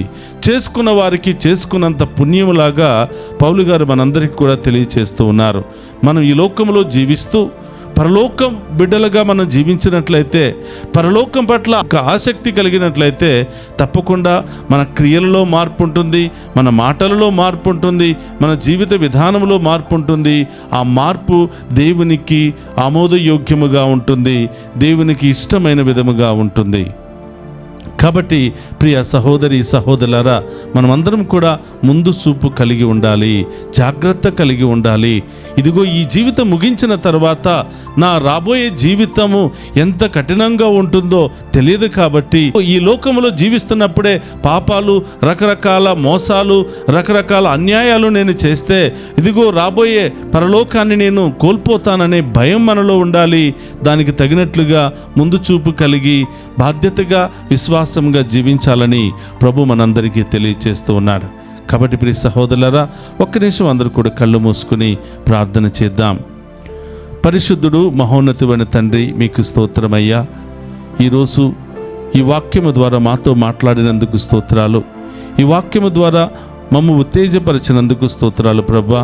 చేసుకున్న వారికి చేసుకున్నంత పుణ్యములాగా పౌలు గారు మనందరికీ కూడా తెలియచేస్తూ ఉన్నారు. మనం ఈ లోకంలో జీవిస్తూ పరలోకం బిడ్డలుగా మనం జీవించినట్లయితే, పరలోకం పట్ల ఒక ఆసక్తి కలిగినట్లయితే తప్పకుండా మన క్రియలలో మార్పు ఉంటుంది, మన మాటలలో మార్పు ఉంటుంది, మన జీవిత విధానంలో మార్పు ఉంటుంది. ఆ మార్పు దేవునికి ఆమోదయోగ్యముగా ఉంటుంది, దేవునికి ఇష్టమైన విధముగా ఉంటుంది. కాబట్టి ప్రియ సహోదరి సహోదరులారా, మనమందరం కూడా ముందు చూపు కలిగి ఉండాలి, జాగ్రత్త కలిగి ఉండాలి. ఇదిగో ఈ జీవితం ముగించిన తర్వాత నా రాబోయే జీవితము ఎంత కఠినంగా ఉంటుందో తెలియదు. కాబట్టి ఈ లోకంలో జీవిస్తున్నప్పుడే పాపాలు, రకరకాల మోసాలు, రకరకాల అన్యాయాలు నేను చేస్తే ఇదిగో రాబోయే పరలోకాన్ని నేను కోల్పోతాననే భయం మనలో ఉండాలి. దానికి తగినట్లుగా ముందు చూపు కలిగి బాధ్యతగా, విశ్వాసంగా జీవించాలని ప్రభు మనందరికీ తెలియచేస్తూ ఉన్నాడు. కాబట్టి ప్రియ సహోదరులారా, ఒక్క నిమిషం అందరూ కూడా కళ్ళు మూసుకుని ప్రార్థన చేద్దాం. పరిశుద్ధుడు, మహోన్నతుడైన తండ్రి, మీకు స్తోత్రమయ్యా. ఈరోజు ఈ వాక్యము ద్వారా మాతో మాట్లాడినందుకు స్తోత్రాలు. ఈ వాక్యము ద్వారా మమ్ము ఉత్తేజపరిచినందుకు స్తోత్రాలు ప్రభా.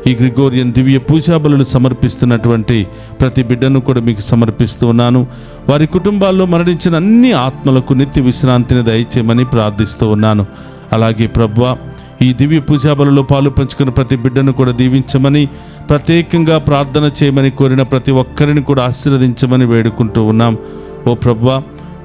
ఈ గ్రిగోరియన్ దివ్య పూజా బలులు సమర్పిస్తున్నటువంటి ప్రతి బిడ్డను కూడా మీకు సమర్పిస్తూ ఉన్నాను. వారి కుటుంబాల్లో మరణించిన అన్ని ఆత్మలకు నిత్య విశ్రాంతిని దయచేయమని ప్రార్థిస్తూ ఉన్నాను. అలాగే ప్రభువా, ఈ దివ్య పూజా బలులో పాలు పంచుకున్న ప్రతి బిడ్డను కూడా దీవించమని, ప్రత్యేకంగా ప్రార్థన చేయమని కోరిన ప్రతి ఒక్కరిని కూడా ఆశీర్వదించమని వేడుకుంటూ ఉన్నాం. ఓ ప్రభువా,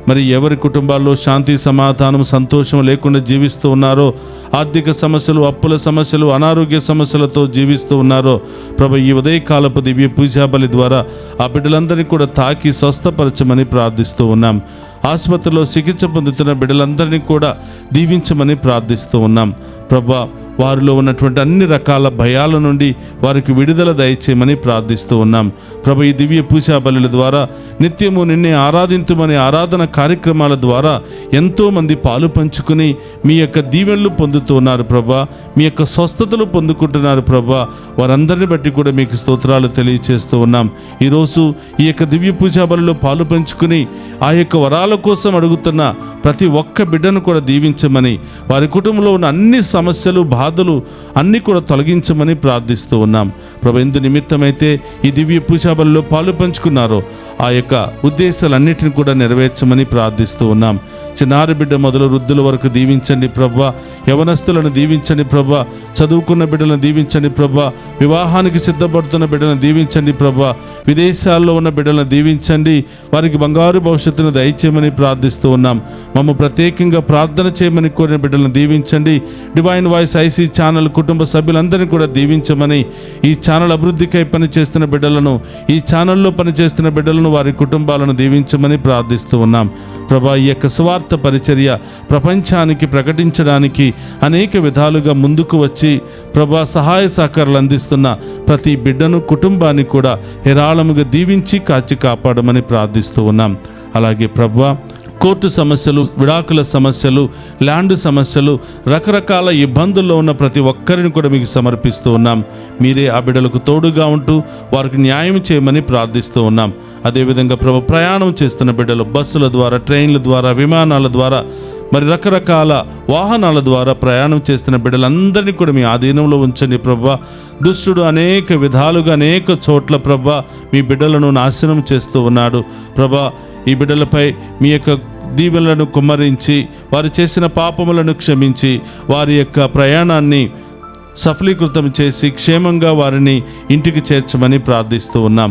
మరి ఎవరి కుటుంబాల్లో శాంతి, సమాధానం, సంతోషం లేకుండా జీవిస్తూ ఉన్నారో, ఆర్థిక సమస్యలు, అప్పుల సమస్యలు, అనారోగ్య సమస్యలతో జీవిస్తూ ఉన్నారో ప్రభు, ఈ ఉదయకాలపు దివ్య పూజా బలి ద్వారా ఆ బిడ్డలందరినీ కూడా తాకి స్వస్థపరచమని ప్రార్థిస్తూ ఉన్నాం. ఆసుపత్రిలో చికిత్స పొందుతున్న బిడ్డలందరినీ కూడా దీవించమని ప్రార్థిస్తూ ఉన్నాం. ప్రభా, వారిలో ఉన్నటువంటి అన్ని రకాల భయాల నుండి వారికి విడుదల దయచేయమని ప్రార్థిస్తూ ఉన్నాం. ప్రభు, ఈ దివ్య పూజా బలుల ద్వారా నిత్యము నిన్నే ఆరాధింతుమనే ఆరాధన కార్యక్రమాల ద్వారా ఎంతోమంది పాలు పంచుకుని మీ యొక్క దీవెనలు పొందుతూ ఉన్నారు ప్రభా, మీ యొక్క స్వస్థతలు పొందుకుంటున్నారు ప్రభా. వారందరిని బట్టి కూడా మీకు స్తోత్రాలు తెలియచేస్తూ ఉన్నాం. ఈరోజు ఈ యొక్క దివ్య పూజా బలులో పాలు పంచుకుని ఆ యొక్క వరాల కోసం అడుగుతున్న ప్రతి ఒక్క బిడ్డను కూడా దీవించమని, వారి కుటుంబంలో ఉన్న అన్ని సమస్యలు, బాధలు అన్నీ కూడా తొలగించమని ప్రార్థిస్తూ ఉన్నాం. ప్రభు, ఎందు నిమిత్తమైతే ఈ దివ్య పూజా బలిలో పాలు పంచుకున్నారో ఆ యొక్క ఉద్దేశాలన్నిటిని కూడా నెరవేర్చమని ప్రార్థిస్తూ ఉన్నాం. చిన్నారి బిడ్డ మొదలు వృద్ధుల వరకు దీవించండి ప్రభా. యవనస్తులను దీవించండి ప్రభా. చదువుకున్న బిడ్డలను దీవించండి ప్రభా. వివాహానికి సిద్ధపడుతున్న బిడ్డలను దీవించండి ప్రభా. విదేశాల్లో ఉన్న బిడ్డలను దీవించండి. వారికి బంగారు భవిష్యత్తును దయచేయమని ప్రార్థిస్తూ ఉన్నాం. మమ్మ ప్రత్యేకంగా ప్రార్థన చేయమని కోరిన బిడ్డలను దీవించండి. డివైన్ వాయిస్ ఐసీ ఛానల్ కుటుంబ సభ్యులందరినీ కూడా దీవించమని, ఈ ఛానల్ అభివృద్ధికై పనిచేస్తున్న బిడ్డలను, ఈ ఛానల్లో పనిచేస్తున్న బిడ్డలను, వారి కుటుంబాలను దీవించమని ప్రార్థిస్తూ ఉన్నాం. ప్రభా, ఈ యొక్క స్వార్థ పరిచర్య ప్రపంచానికి ప్రకటించడానికి అనేక విధాలుగా ముందుకు వచ్చి ప్రభా సహాయ సహకారాలు అందిస్తున్న ప్రతి బిడ్డను, కుటుంబాన్ని కూడా హేరాళముగా దీవించి కాచి కాపాడమని ప్రార్థిస్తూ ఉన్నాం. అలాగే ప్రభా, కోర్టు సమస్యలు, విడాకుల సమస్యలు, ల్యాండ్ సమస్యలు, రకరకాల ఇబ్బందుల్లో ఉన్న ప్రతి ఒక్కరిని కూడా మీకు సమర్పిస్తూ ఉన్నాం. మీరే ఆ బిడ్డలకు తోడుగా ఉంటూ వారికి న్యాయం చేయమని ప్రార్థిస్తూ ఉన్నాం. అదేవిధంగా ప్రభు, ప్రయాణం చేస్తున్న బిడ్డలు బస్సుల ద్వారా, ట్రైన్ల ద్వారా, విమానాల ద్వారా, మరి రకరకాల వాహనాల ద్వారా ప్రయాణం చేస్తున్న బిడ్డలందరినీ కూడా మీ ఆధీనంలో ఉంచండి ప్రభా. దుష్టుడు అనేక విధాలుగా అనేక చోట్ల ప్రభా మీ బిడ్డలను నాశనం చేస్తూ ఉన్నాడు ప్రభా. ఈ బిడ్డలపై మీ యొక్క దీవెనలను కుమ్మరించి, వారు చేసిన పాపములను క్షమించి, వారి యొక్క ప్రయాణాన్ని సఫలీకృతం చేసి క్షేమంగా వారిని ఇంటికి చేర్చమని ప్రార్థిస్తూ ఉన్నాం.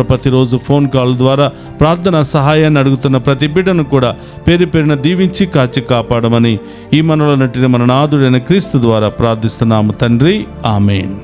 ప్రతిరోజు ఫోన్ కాల్ ద్వారా ప్రార్థన సహాయాన్ని అడుగుతున్న ప్రతి బిడ్డను కూడా పేరు పేరున దీవించి కాచి కాపాడమని ఈ మనలో నటిన మన నాథుడైన క్రీస్తు ద్వారా ప్రార్థిస్తున్నాము తండ్రి, ఆమేన్.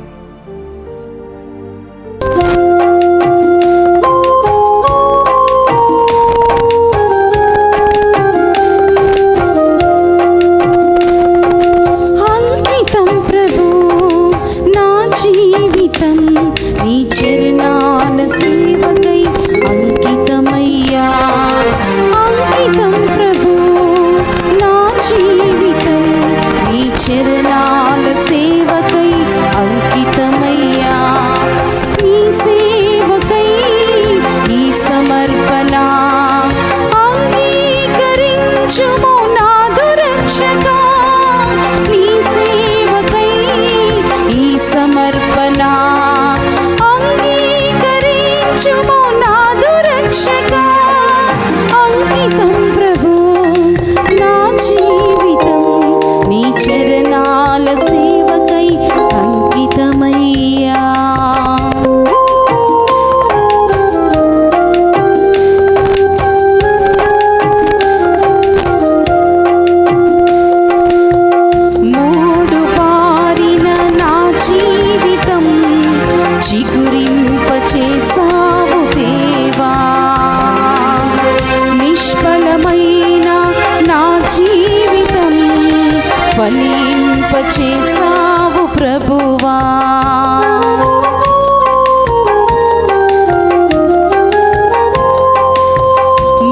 ఫలింపచేసావు ప్రభువా.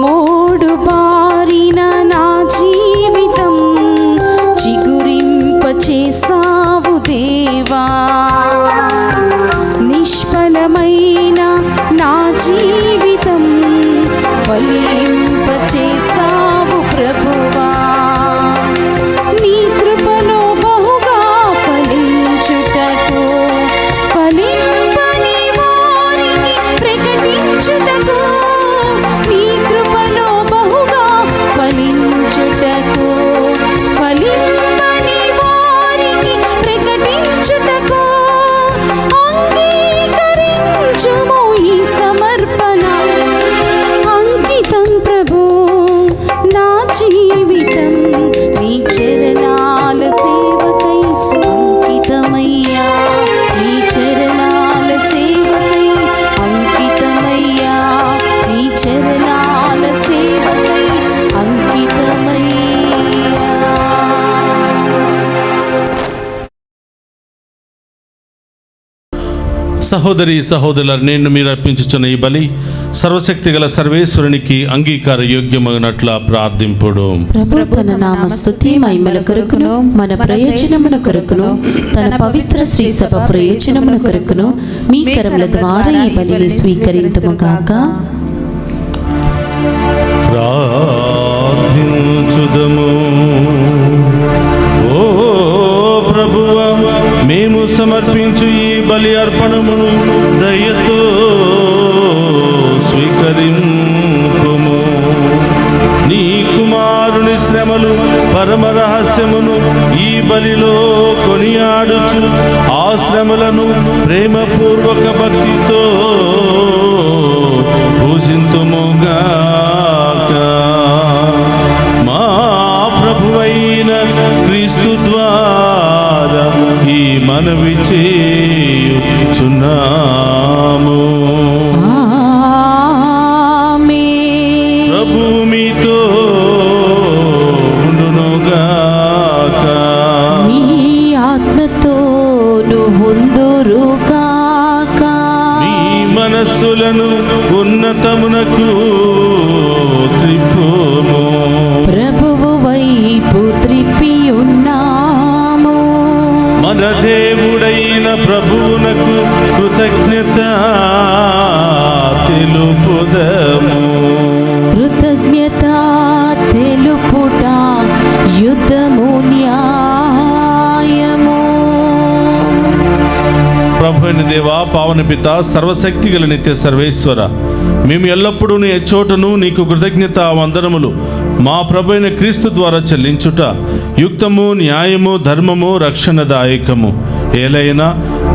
మోడు బారిన నా జీవితం చిగురింపచేసావు దేవా. నిష్ఫలమైన నా జీవితం ఫలింపచేసావు ప్రభువా. నీ కృపలో బహుగా ఫలించుటకు సహోదరి సహోదరుల, నేను మీరు అర్పించుచున్న ఈ బలి సర్వశక్తి గల సర్వేశ్వరునికి అంగీకార యోగ్యమగినట్ల ప్రార్థింపుడు. ప్రభు తన నామ స్తుతి మహిమల కొరకును మన ప్రయోజనముల కొరకును తన పవిత్ర శ్రీ సభ ప్రయోజనముల కొరకును మీ కరముల ద్వారా ఈ బలిని స్వీకరింతుముగాక. ప్రార్థించుదము. ఓ ప్రభువా, మేము సమర్పించు ఈ బలి అర్పణమును దయతో స్వీకరింపుము. నీ కుమారుని శ్రమలు పరమ రహస్యమును ఈ బలిలో కొనియాడుచు ఆ శ్రమలను ప్రేమపూర్వక భక్తితో పూజింతుముగాక. మా ప్రభువైన క్రీస్తు ద్వారా ఈ మనవి చేయుచున్నాము. ఆమేన్. ప్రభు మీతో ఉండునుగాక. మీ ఆత్మతోను ఉందురుగాక. మీ మనస్సులను ఉన్నతమునకు త్రిప్పుము. ప్రభువు వైపు త్రిప్పి ఉన్నాము. మన దేవుడైన ప్రభువునకు కృతజ్ఞత తెలుపుదము. కృతజ్ఞత తెలుపుట యుద్ధము న్యాయము. ప్రభు అయిన దేవా, పావన పిత, సర్వశక్తి గల నిత్య సర్వేశ్వర, మేము ఎల్లప్పుడూ నీ చోటను నీకు కృతజ్ఞత వందనములు మా ప్రభు అయిన క్రీస్తు ద్వారా చెల్లించుట యుక్తము, న్యాయము, ధర్మము, రక్షణదాయకము. ఏలైనా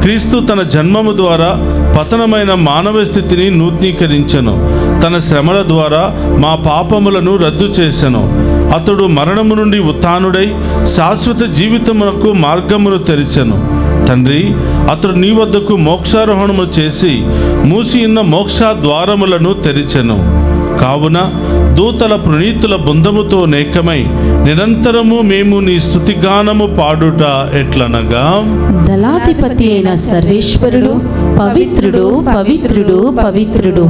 క్రీస్తు తన జన్మము ద్వారా పతనమైన మానవ స్థితిని నూతనీకరించెను. తన శ్రమల ద్వారా మా పాపములను రద్దు చేసెను. అతడు మరణము నుండి ఉత్థానుడై శాశ్వత జీవితమునకు మార్గమును తెరిచెను. తండ్రి, అతడు నీ వద్దకు మోక్షారోహణము చేసి మూసి ఉన్న మోక్ష ద్వారములను తెరిచెను. కావున దూతల ప్రణీతుల బృందముతో నేకమై నిరంతరము మేము నీ స్తుతిగానము పాడుట ఎట్లనగా, దళాధిపతి అయిన సర్వేశ్వరుడు పవిత్రుడు, పవిత్రుడు, పవిత్రుడు,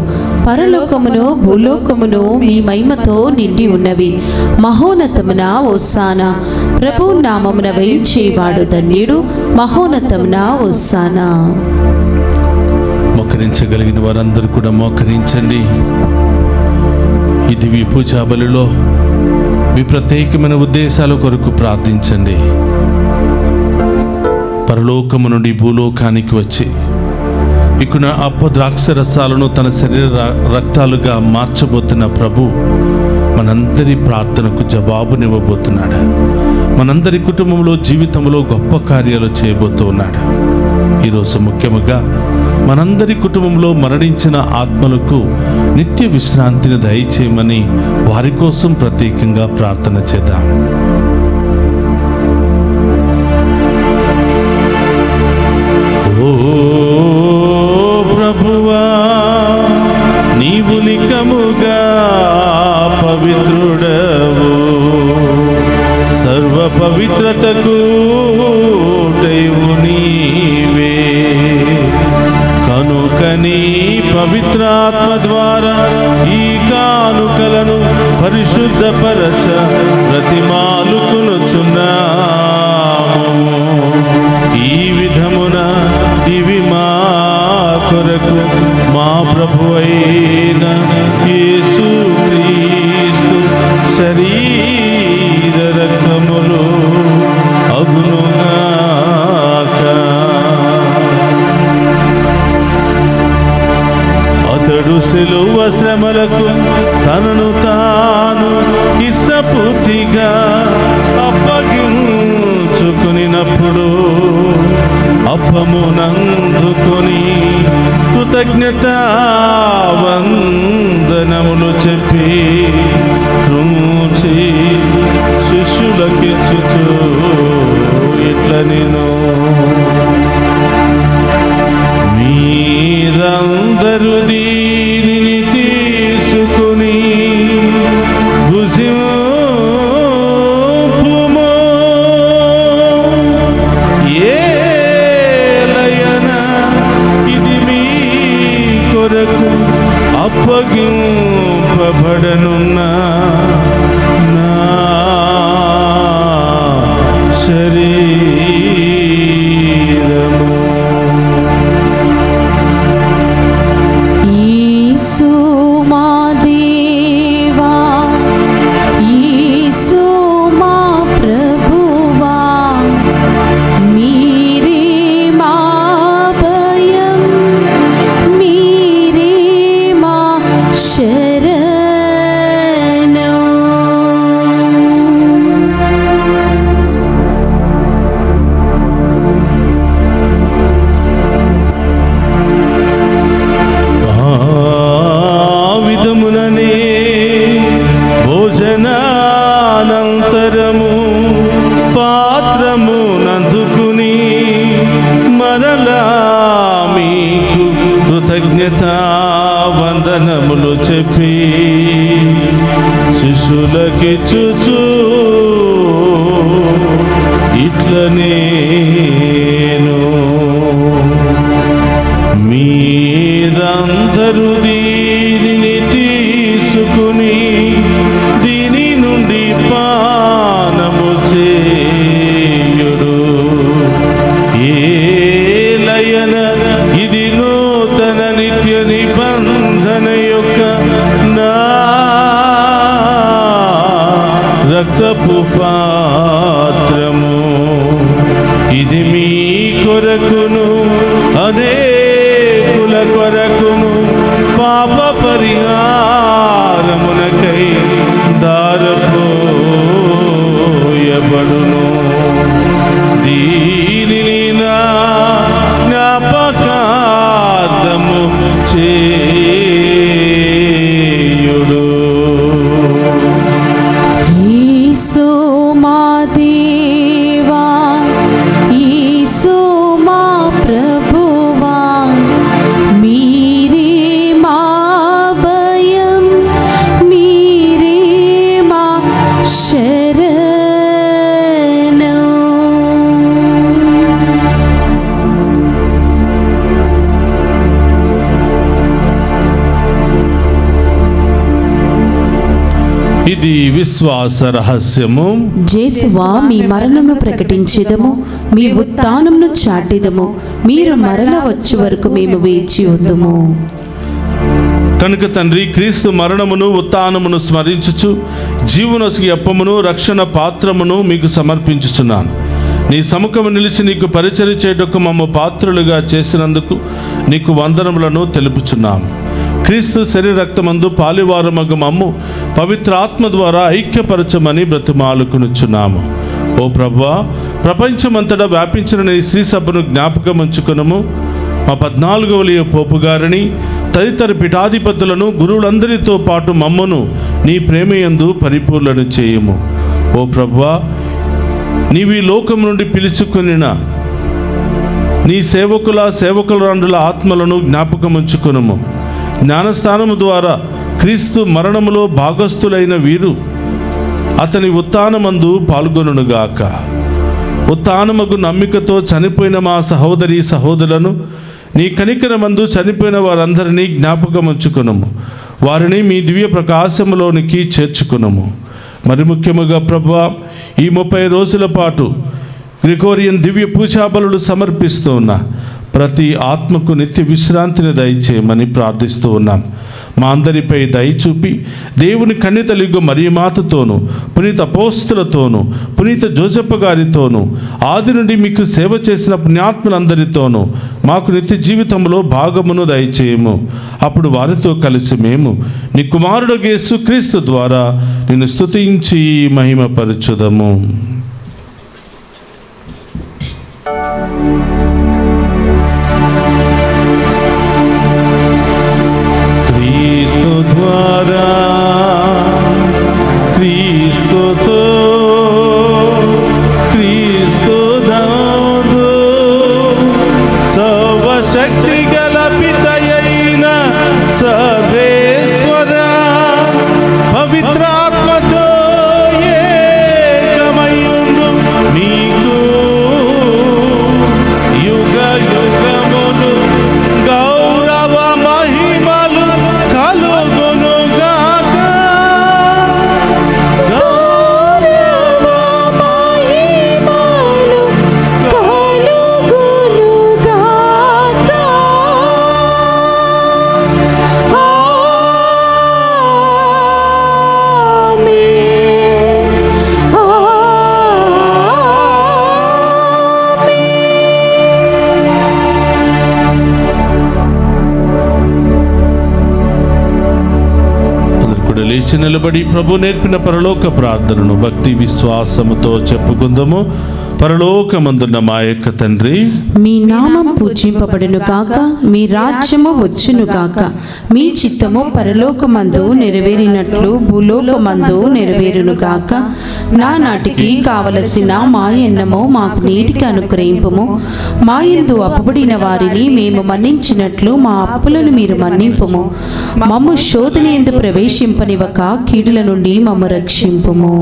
పరలోకమును భూలోకమును మీ మహిమతో నిండి ఉన్నవి. మహోన్నతమున హోసానా. ప్రభు నామమున వేయించేవాడు ధన్యుడు. మహోన్నతమున హోసానా. మోకరించగలిగిన వారందరూ కూడా మోకరించండి. ఈ దివ్య పూజా బలిలో మీ ప్రత్యేకమైన ఉద్దేశాల కొరకు ప్రార్థించండి. పరలోకము నుండి భూలోకానికి వచ్చి ఇక్కడ అప్పద్రాక్ష రసాలను తన శరీర రక్తాలుగా మార్చబోతున్న ప్రభు మనందరి ప్రార్థనకు జవాబునివ్వబోతున్నాడు. మనందరి కుటుంబంలో, జీవితంలో గొప్ప కార్యాలు చేయబోతూ ఉన్నాడు. ఈరోజు ముఖ్యముగా మనందరి కుటుంబంలో మరణించిన ఆత్మలకు నిత్య విశ్రాంతిని దయచేయమని వారి కోసం ప్రత్యేకంగా ప్రార్థన చేద్దాం. ఓ ప్రభువా, నీవు నికముగా పవిత్రుడవు, సర్వ పవిత్రతకు దైవు నీవే. కనుకని పవిత్రాత్మ ద్వారా ఈ కానుకలను పరిశుద్ధపరచ ప్రతిమాలుకునుచున్నాము. ఈ విధమున ఇవి మా కొరకు మా ప్రభువైన యేసు క్రీస్తు శరీర రక్తములు అగునుగాక. అతడు సిలువ శ్రమలకు తనను తాను ఇష్టపూర్తిగా అప్పగించుకునినప్పుడు అప్పమునందుకొని కృతజ్ఞత వందనములు చెప్పి త్రుంచి శిష్యులకిచ్చుచు ఇట్ల నేను, మీరందరూ దీనిని తీసుకుని భుజింపుము. ఏలయన ఇది అప్పగింపబడనున్న నా శరీరము. యేసు మా దేవా, యేసు మా ప్రభువా, మీరే మా భయం, మీరే మా శరణం. ఆ విధముననే భోజనానంతరము పాత్రము నందుకుని మరలా మీకు కృతజ్ఞతా వందనములు చెప్పి శిష్యులకిచ్చుచు ఇట్లనేను, మీరందరూ దీనిని తీసుకుని దీని నుండి పానము చేయుడు. ఏలయన ఇది నూతన నిత్య నిబంధన యొక్క నా రక్తపు పాత్రము. ఇది మీ కొరకును అనేకుల కొరకును పాప పరిహారమునకై దారపోయబడును. దీనిని నా జ్ఞాపకార్థము చేయుడు. యేసు మా దేవా, యేసు మా ప్రభువా, మీరే మా భయం, మీరే మా శరణం. ఇది విశ్వాస రహస్యము. జేసువా, మీ మరణమును ప్రకటించెదము, మీ ఉత్థానమును చాటెదము. మీరు మరల వచ్చే వరకు మేము వేచి ఉందుము. కనుక తండ్రి, క్రీస్తు మరణమును ఉత్థానమును స్మరించుచు జీవనొసగి అప్పమును రక్షణ పాత్రమును మీకు సమర్పించుచున్నాను. నీ సముఖము నిలిచి నీకు పరిచర్య చేయుటకు మమ్మ పాత్రులుగా చేసినందుకు నీకు వందనములను తెలుపుచున్నాము. క్రీస్తు శరీర రక్తమందు పాలివారమగు మమ్ము పవిత్ర ఆత్మ ద్వారా ఐక్యపరచమని బ్రతిమాలుకొనుచున్నాము. ఓ ప్రభువా, ప్రపంచమంతటా వ్యాపించిన నీ శ్రీ సభను జ్ఞాపకం ఉంచుకొనుము. మా 14వ లియో పోపు గారిని తదితర పీఠాధిపతులను గురువులందరితో పాటు మమ్మను నీ ప్రేమయందు పరిపూర్ణను చేయుము. ఓ ప్రభువా, నీవి లోకం నుండి పిలుచుకొనిన నీ సేవకుల ఆత్మలను జ్ఞాపకం ఉంచుకొనుము. జ్ఞానస్థానము ద్వారా క్రీస్తు మరణములో భాగస్థులైన వీరు అతని ఉత్థానమందు పాల్గొనుగాక. ఉత్థానముకు నమ్మికతో చనిపోయిన మా సహోదరి సహోదరులను నీ కనికరమందు చనిపోయిన వారందరినీ జ్ఞాపకం ఉంచుకొనుము. వారిని మీ దివ్య ప్రకాశములోనికి చేర్చుకొనుము. మరి ముఖ్యముగా ప్రభువా, ఈ 30 రోజుల పాటు గ్రిగోరియన్ దివ్య పూజాబలులు సమర్పిస్తూ ఉన్న ప్రతి ఆత్మకు నిత్య విశ్రాంతిని దయచేయమని ప్రార్థిస్తూ ఉన్నాం. మా అందరిపై దయ చూపి దేవుని కన్యతలిగు మరియమాతతోనూ పునీత అపోస్తులతోనూ పునీత జోజప్ప గారితోనూ ఆది నుండి మీకు సేవ చేసిన పుణ్యాత్ములందరితోనూ మాకు నిత్య జీవితంలో భాగమును దయచేయము. అప్పుడు వారితో కలిసి మేము నీ కుమారుడు యేసుక్రీస్తు ద్వారా నిన్ను స్తుతించి మహిమపరచుదము. క్రీస్తు ద్వారా, క్రీస్తుతో, క్రీస్తు నందు సర్వశక్తి గల పితయైన సర్వేశ్వర పవిత్రాత్మతో ఏకమై లేచి నిలబడి ప్రభు నేర్పిన పరలోక ప్రార్థనను భక్తి విశ్వాసముతో చెప్పుకుందాము. పరలోకమందున్న మా యొక్క తండ్రి, మీ నామం పూజింపబడును గాక, మీ రాజ్యము వచ్చును గాక, మీ చిత్తము పరలోకమందు నెరవేరినట్లు భూలోకమందు నెరవేరును గాక. నానాటికి కావలసిన మా ఎన్నము మాకు నీటికి అనుగ్రహింపుము. మా యందు అప్పుబడిన వారిని మేము మన్నించినట్లు మా అప్పులను మీరు మన్నింపుము. మమ్ము శోధన యందు ప్రవేశింపనివ్వక కీడుల నుండి మమ్ము రక్షింపుము.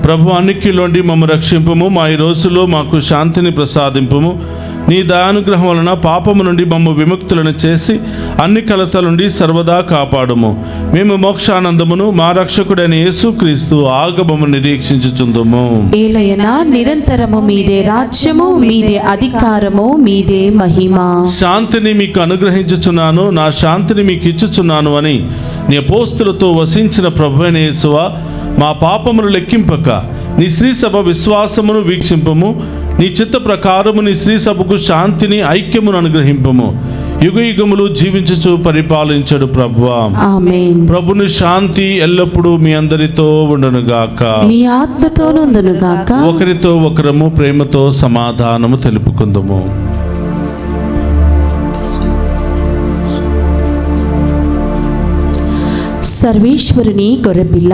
ప్రభు అన్నికిలోండి మమ్ము రక్షింపుము. మా ఈ రోజులో మాకు శాంతిని ప్రసాదింపుము. నీ దయానుగ్రహం వలన పాపము నుండి మమ్ము విముక్తులను చేసి అన్ని కలతల నుండి సర్వదా కాపాడుము. మేము మోక్షానందమును మా రక్షకుడైన యేసుక్రీస్తు ఆగమము నిరీక్షించుచుందుము. ఏలయనా నిరంతరము మీదే రాజ్యము, మీదే అధికారము, మీదే మహిమ. శాంతిని మీకు అనుగ్రహించుచున్నాను, నా శాంతిని మీకు ఇచ్చుచున్నాను అని నీ అపోస్తులతో వసించిన ప్రభువైన యేసువా, మా పాపమును లెక్కింపక నీ శ్రీసభ విశ్వాసమును వీక్షింపము. నీ చిత్త ప్రకారము నీ శ్రీసభకు శాంతిని ఐక్యమును అనుగ్రహింపము. యుగ యుగములు జీవించుచు పరిపాలించడు ప్రభువా. ఆమేన్. ప్రభుని శాంతి ఎల్లప్పుడూ మీ అందరితో ఉండునుగాక, మీ ఆత్మతోనుందునుగాక. ఒకరితో ఒకరము ప్రేమతో సమాధానము తెలుపుకుందుము. సర్వేశ్వరుని గొర్రెపిల్ల,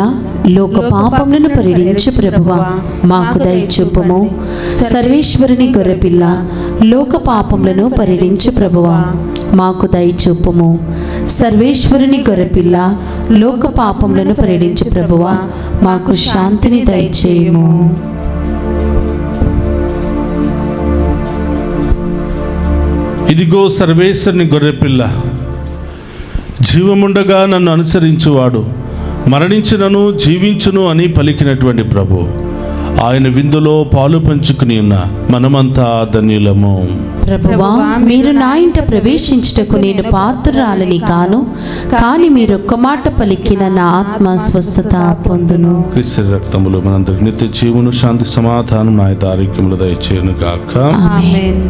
లోక పాపములను పరిహరించు ప్రభువా, మాకు దయచూపుము. సర్వేశ్వరుని గొర్రెపిల్ల, లోక పాపములను పరిహరించు ప్రభువా, మాకు దయచూపుము. సర్వేశ్వరుని గొర్రెపిల్ల, లోక పాపములను పరిహరించు ప్రభువా, మాకు శాంతిని దయచేయము. ఇదిగో సర్వేశ్వరుని గొర్రెపిల్ల, జీవముండగా నన్ను అనుసరించువాడు మరణించినను జీవించును అని పలికినటువంటి ప్రభు, ఆయన విందులో పాలు పంచుకుని ఉన్న మనమంతా ధన్యులము. ప్రభువా, మీరు నా ఇంట ప్రవేశించుటకు నేను పాత్రురాలని కాను, కానీ మీరు ఒక్క మాట పలికిన నా ఆత్మ స్వస్థత పొందును. క్రీస్తు రక్తములు మనందరికి నిత్య జీవును, శాంతి, సమాధానం, నాయత ఆరోగ్యములు దయచేయును గాక. ఆమేన్.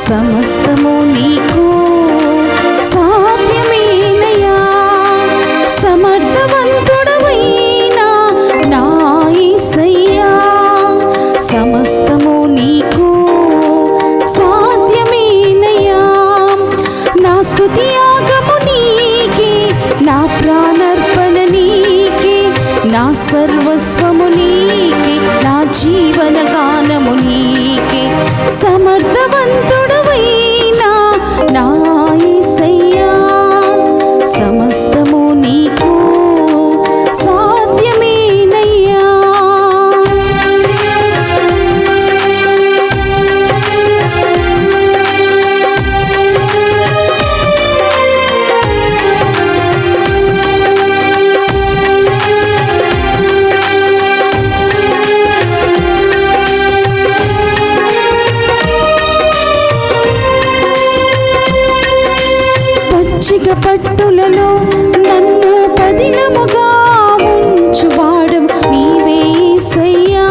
సమస్తము నీకు సాధ్యమేనయ్యా, సమర్థవంతుడవైనా నా యేసయ్యా. సమస్తము నీకు సాధ్యమేనయ్యా. నా స్తుతి యాగము నీకే, నా ప్రాణార్పణ నీకే, నా సర్వస్వము నీకే, నా జీవన గానము నీకే. సమర్థవంతుడవైనా నా యేసయ్యా, సమస్తము నీకు సాధ్యమేనయ్యా. పచ్చిక పట్టులలో నన్ను పదిలముగా ఉంచువాడు నీవే యేసయ్యా.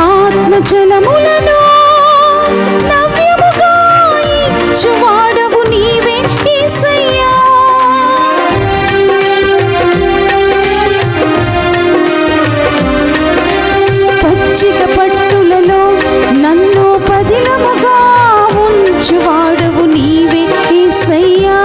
ఆత్మజలములను నవ్యముగా ఇచ్చువాడవు నీవే యేసయ్యా. పచ్చిక పట్టులలో నన్ను పదిలముగా ఉంచువాడవు నీవే యేసయ్యా.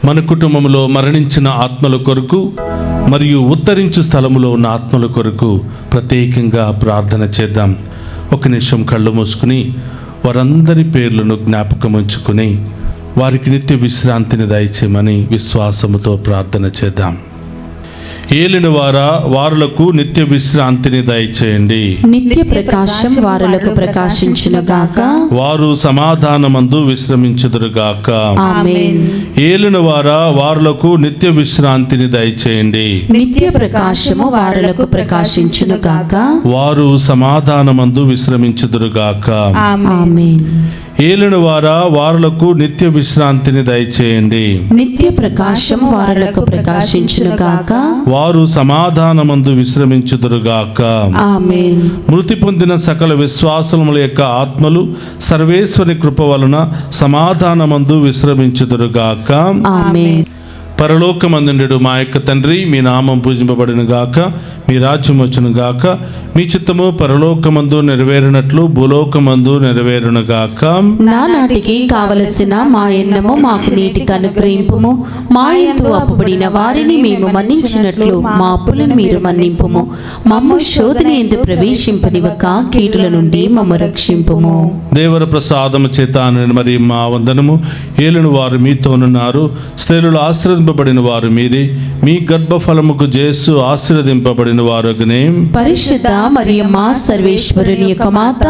మన కుటుంబంలో మరణించిన ఆత్మల కొరకు మరియు ఉత్తరించు స్థలములో ఉన్న ఆత్మల కొరకు ప్రత్యేకంగా ప్రార్థన చేద్దాం. ఒక నిమిషం కళ్ళు మూసుకుని వారందరి పేర్లను జ్ఞాపకం ఉంచుకుని వారికి నిత్య విశ్రాంతిని దయచేయమని విశ్వాసముతో ప్రార్థన చేద్దాం. ఏలిన వారులకు నిత్య విశ్రాంతిని దయచేయండి. నిత్య ప్రకాశం వారులకు ప్రకాశించునుగాక. వారు సమాధానమందు విశ్రమించుదురుగాక. ఆమేన్. ఏలిన వారులకు నిత్య విశ్రాంతిని దయచేయండి. నిత్య ప్రకాశము వారులకు ప్రకాశించునుగాక. వారు సమాధానమందు విశ్రమించుదురుగాక. ఆమేన్. ఏలిన వారులకు నిత్య విశ్రాంతిని దయచేయండి. నిత్య ప్రకాశం వారులకు ప్రకాశించునుగాక. వారు సమాధానమందు విశ్రమించుదురుగాక. ఆమేన్. మృతి పొందిన సకల విశ్వాసముల యొక్క ఆత్మలు సర్వేశ్వరి కృప వలన సమాధానమందు విశ్రమించుదురుగాక. ఆమేన్. పరలోకమందుండు మా యొక్క తండ్రి, మీ నామం పూజింపబడును గాక, మీ రాజ్యం వచ్చును గాక, మీ చిత్తము పరలోకమందు నెరవేరినట్లు భూలోకమందు నెరవేరును గాక. నానాటికి కావలసిన మా ఎన్నము మాకు నీటికి అనుగ్రహింపుము. మా యందు అప్పుబడిన వారిని మేము మన్నించినట్లు మా అప్పులను మీరు మన్నింపుము. మమ్ము శోధన యందు ప్రవేశింపనివ్వక కీడుల నుండి మమ్ము రక్షింపుము. దేవర ప్రసాదము చేత మరి మా వందనము. ఏలిన వారు మీతోనున్నారు, స్త్రీలు ఆశీర్వదింపబడిన వారు మీరే, మీ గర్భఫలముకు జేసు ఆశీర్వదింపబడిన వారుగనే. పరిశుద్ధ మరియమ్మ సర్వేశ్వరుని యొక్క మాత,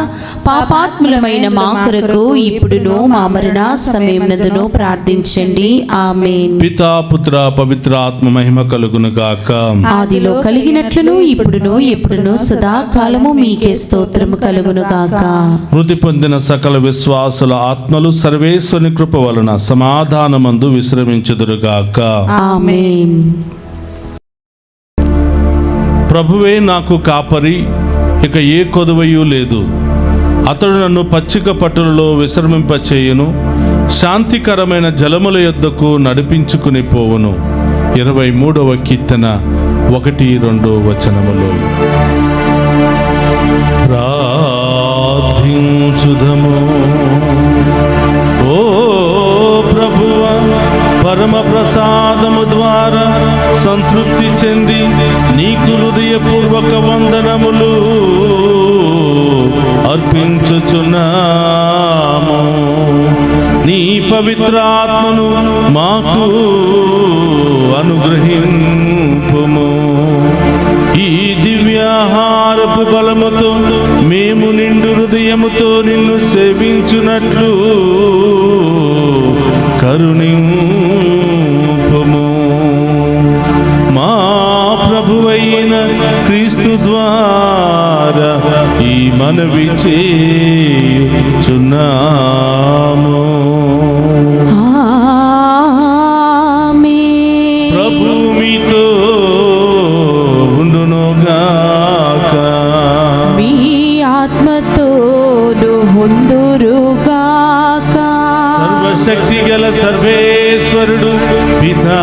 పాపాత్ములమైన మా కొరకు ఇప్పుడును మా మరణ సమయమునందును ప్రార్థించండి. ఆమేన్. పితా పుత్ర పవిత్ర ఆత్మ మహిమ కలుగును గాక. ఆదిలో కలిగినట్లును ఇప్పుడును ఎప్పుడును సదాకాలము మీకే స్తోత్రము కలుగును గాక. మృతి పొందిన సకల విశ్వాసుల ఆత్మలు సర్వేశ్వరుని కృప వలన సమాధానమందు విశ్రమించుదురుగాక. ఆమేన్. ప్రభువే నాకు కాపరి, ఇక ఏ కొదువయు లేదు. అతడు నన్ను పచ్చిక పట్టులలో విశ్రమింపచేయును, శాంతికరమైన జలముల యొద్దకు నడిపించుకుని పోవును. 23వ కీర్తన 1-2 వచనములు. ప్రార్థించుదము. ఓ ప్రభువా, పరమ ప్రసాదము ద్వారా సంతృప్తి చెంది నీకు హృదయపూర్వక వందనములు అర్పించుచున్నాము. నీ పవిత్రాత్మను మాకు అనుగ్రహింపుము. ఈ దివ్యాహారపు బలముతో మేము నిండు హృదయముతో నిన్ను సేవించునట్లు కరుణింపుము. మా ప్రభువైన క్రీస్తు ద్వారా ఈ మనవి చేయుచున్నాము. ఆమేన్. ప్రభు మీతో ఉండునుగాక. మీ ఆత్మతోను ఉందురుగాక. సర్వశక్తి గల సర్వేశ్వరుడు పితా